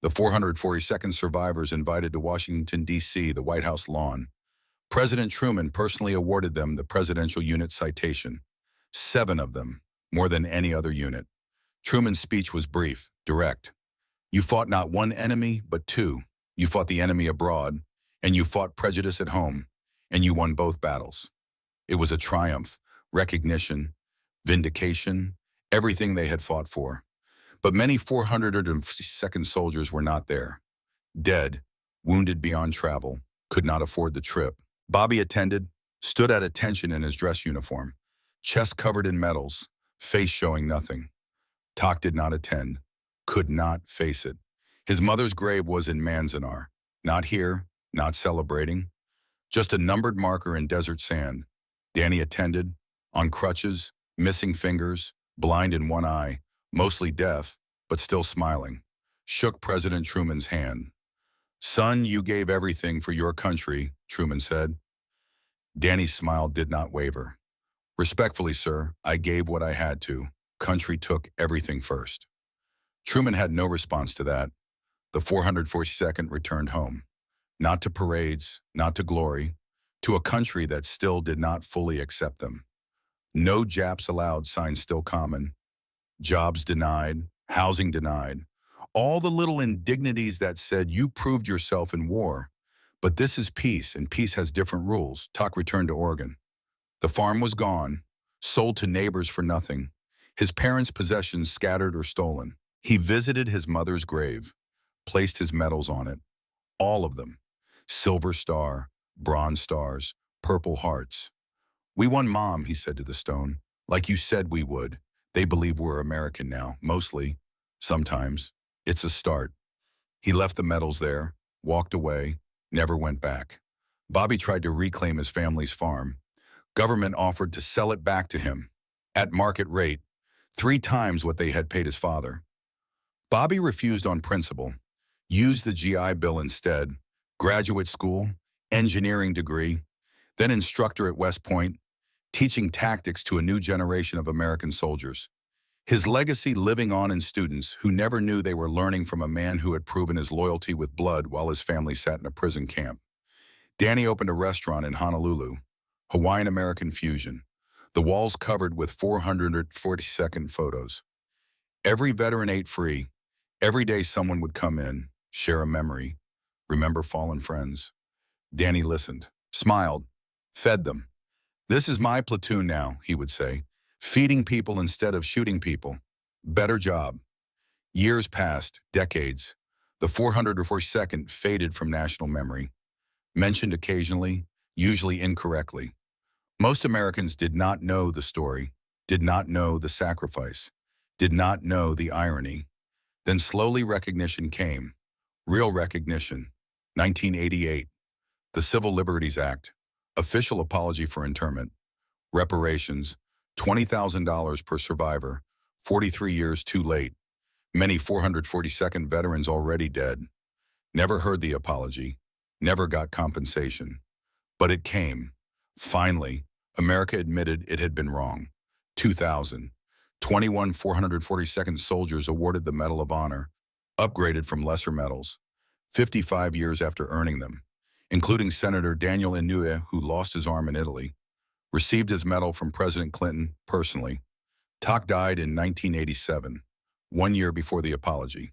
The 442nd survivors invited to Washington, D.C., the White House lawn. President Truman personally awarded them the Presidential Unit Citation. 7 of them, more than any other unit. Truman's speech was brief, direct. "You fought not one enemy, but 2. You fought the enemy abroad, and you fought prejudice at home, and you won both battles." It was a triumph, recognition, vindication, everything they had fought for. But many 452nd soldiers were not there. Dead, wounded beyond travel, could not afford the trip. Bobby attended, stood at attention in his dress uniform, chest covered in medals, face showing nothing. Tok did not attend, could not face it. His mother's grave was in Manzanar, not here, not celebrating, just a numbered marker in desert sand. Danny attended, on crutches, missing fingers, blind in one eye, mostly deaf, but still smiling. Shook President Truman's hand. "Son, you gave everything for your country," Truman said. Danny's smile did not waver. "Respectfully, sir, I gave what I had to. Country took everything first." Truman had no response to that. The 442nd returned home. Not to parades, not to glory, to a country that still did not fully accept them. "No Japs allowed" signs still common. Jobs denied, housing denied. All the little indignities that said, "You proved yourself in war. But this is peace, and peace has different rules." Tok returned to Oregon. The farm was gone, sold to neighbors for nothing. His parents' possessions scattered or stolen. He visited his mother's grave, placed his medals on it. All of them. Silver star, bronze stars, purple hearts. "We won, Mom," he said to the stone. "Like you said we would. They believe we're American now, mostly. Sometimes. It's a start." He left the medals there, walked away, never went back. Bobby tried to reclaim his family's farm. Government offered to sell it back to him, at market rate, 3 times what they had paid his father. Bobby refused on principle, used the GI Bill instead, graduate school, engineering degree, then instructor at West Point, teaching tactics to a new generation of American soldiers. His legacy living on in students who never knew they were learning from a man who had proven his loyalty with blood while his family sat in a prison camp. Danny opened a restaurant in Honolulu, Hawaiian-American fusion, the walls covered with 442nd photos. Every veteran ate free. Every day someone would come in, share a memory, remember fallen friends. Danny listened, smiled, fed them. "This is my platoon now," he would say, "feeding people instead of shooting people. Better job." Years passed, decades. The 442nd faded from national memory. Mentioned occasionally, usually incorrectly. Most Americans did not know the story, did not know the sacrifice, did not know the irony. Then slowly recognition came. Real recognition. 1988. The Civil Liberties Act. Official apology for internment. Reparations. $20,000 per survivor. 43 years too late. Many 442nd veterans already dead. Never heard the apology. Never got compensation. But it came. Finally, America admitted it had been wrong. 2000. 21 442nd soldiers awarded the Medal of Honor, upgraded from lesser medals, 55 years after earning them, including Senator Daniel Inouye, who lost his arm in Italy, received his medal from President Clinton personally. Tak died in 1987, 1 year before the apology.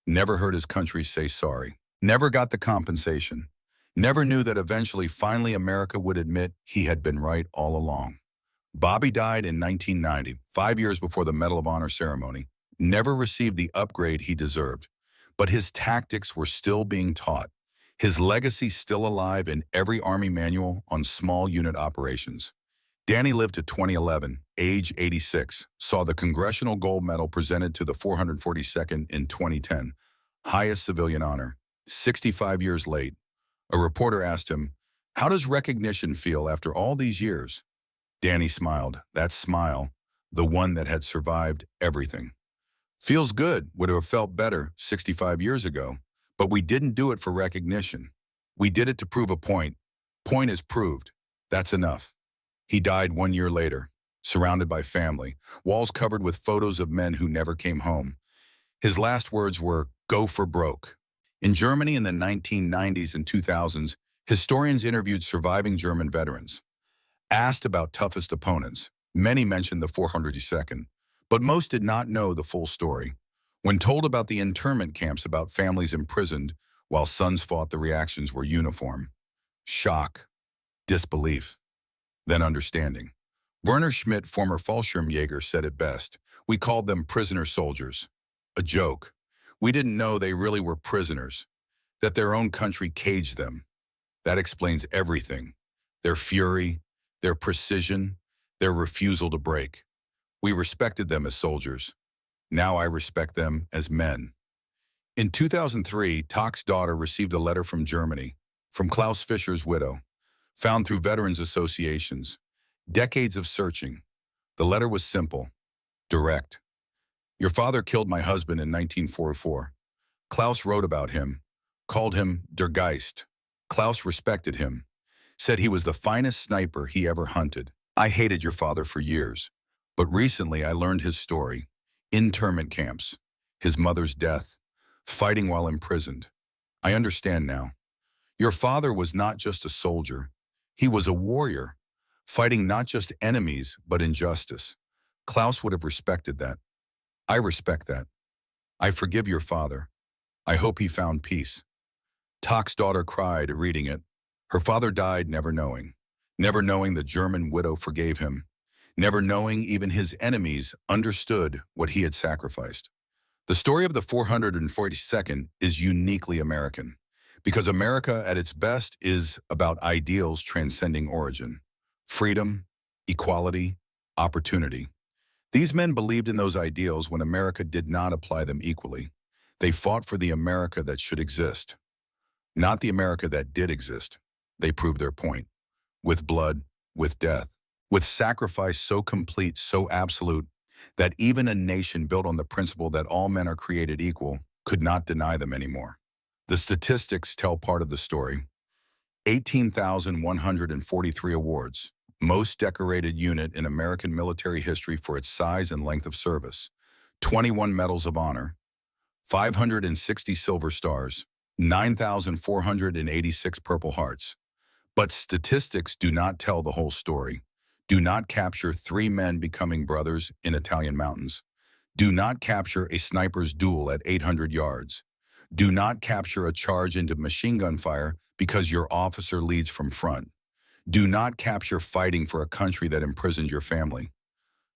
Never heard his country say sorry. Never got the compensation. Never knew that eventually, finally, America would admit he had been right all along. Bobby died in 1990, 5 years before the Medal of Honor ceremony. Never received the upgrade he deserved. But his tactics were still being taught. His legacy still alive in every Army manual on small unit operations. Danny lived to 2011, age 86, saw the Congressional Gold Medal presented to the 442nd in 2010, highest civilian honor. 65 years late, a reporter asked him, "How does recognition feel after all these years?" Danny smiled, that smile, the one that had survived everything. "Feels good, would have felt better 65 years ago, but we didn't do it for recognition. We did it to prove a point. Point is proved. That's enough." He died 1 year later, surrounded by family, walls covered with photos of men who never came home. His last words were, "Go for broke." In Germany in the 1990s and 2000s, historians interviewed surviving German veterans. Asked about toughest opponents, many mentioned the 442nd, but most did not know the full story. When told about the internment camps, about families imprisoned while sons fought, the reactions were uniform. Shock, disbelief, then understanding. Werner Schmidt, former Fallschirmjäger, said it best. "We called them prisoner soldiers. A joke. We didn't know they really were prisoners, that their own country caged them. That explains everything. Their fury, their precision, their refusal to break. We respected them as soldiers. Now I respect them as men." In 2003, Tak's daughter received a letter from Germany, from Klaus Fischer's widow, found through veterans associations. Decades of searching. The letter was simple, direct. "Your father killed my husband in 1944. Klaus wrote about him, called him Der Geist. Klaus respected him, said he was the finest sniper he ever hunted. I hated your father for years, but recently I learned his story. Internment camps, his mother's death, fighting while imprisoned. I understand now. Your father was not just a soldier. He was a warrior, fighting not just enemies, but injustice. Klaus would have respected that. I respect that. I forgive your father. I hope he found peace." Tak's daughter cried reading it. Her father died never knowing the German widow forgave him, never knowing even his enemies understood what he had sacrificed. The story of the 442nd is uniquely American, because America at its best is about ideals transcending origin. Freedom, equality, opportunity. These men believed in those ideals when America did not apply them equally. They fought for the America that should exist, not the America that did exist. They proved their point. With blood, with death, with sacrifice so complete, so absolute, that even a nation built on the principle that all men are created equal could not deny them anymore. The statistics tell part of the story. 18,143 awards, most decorated unit in American military history for its size and length of service, 21 medals of honor, 560 silver stars, 9,486 Purple Hearts. But statistics do not tell the whole story. Do not capture 3 men becoming brothers in Italian mountains. Do not capture a sniper's duel at 800 yards. Do not capture a charge into machine gun fire because your officer leads from front. Do not capture fighting for a country that imprisoned your family.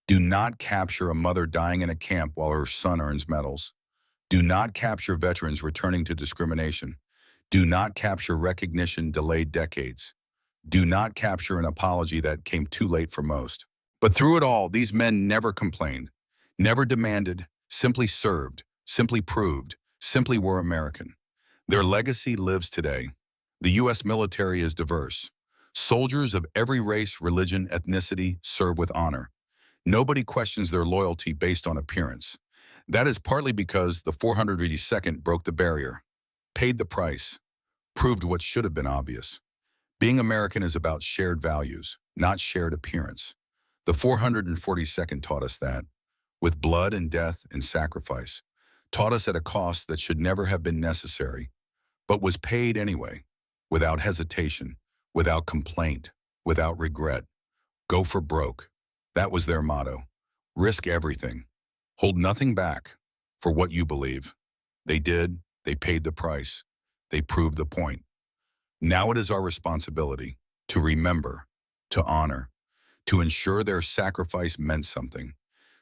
Do not capture a mother dying in a camp while her son earns medals. Do not capture veterans returning to discrimination. Do not capture recognition delayed decades. Do not capture an apology that came too late for most. But through it all, these men never complained, never demanded, simply served, simply proved, simply were American. Their legacy lives today. The U.S. military is diverse. Soldiers of every race, religion, ethnicity serve with honor. Nobody questions their loyalty based on appearance. That is partly because the 482nd broke the barrier, paid the price, proved what should have been obvious. Being American is about shared values, not shared appearance. The 442nd taught us that, with blood and death and sacrifice, taught us at a cost that should never have been necessary, but was paid anyway, without hesitation, without complaint, without regret. Go for broke. That was their motto. Risk everything. Hold nothing back for what you believe. They did. They paid the price. They proved the point. Now it is our responsibility to remember, to honor, to ensure their sacrifice meant something,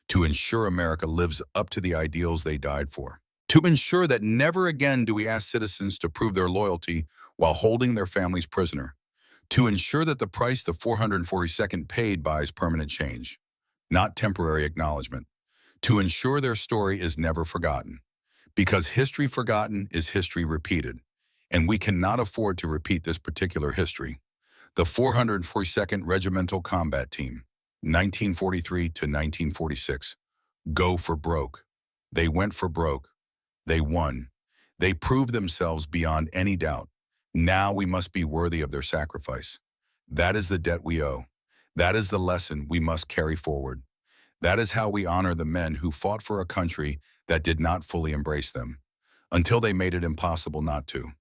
to ensure America lives up to the ideals they died for, to ensure that never again do we ask citizens to prove their loyalty while holding their families prisoner, to ensure that the price the 442nd paid buys permanent change, not temporary acknowledgement, to ensure their story is never forgotten. Because history forgotten is history repeated, and we cannot afford to repeat this particular history. The 442nd Regimental Combat Team, 1943 to 1946. Go for broke. They went for broke. They won. They proved themselves beyond any doubt. Now we must be worthy of their sacrifice. That is the debt we owe. That is the lesson we must carry forward. That is how we honor the men who fought for a country that did not fully embrace them, until they made it impossible not to.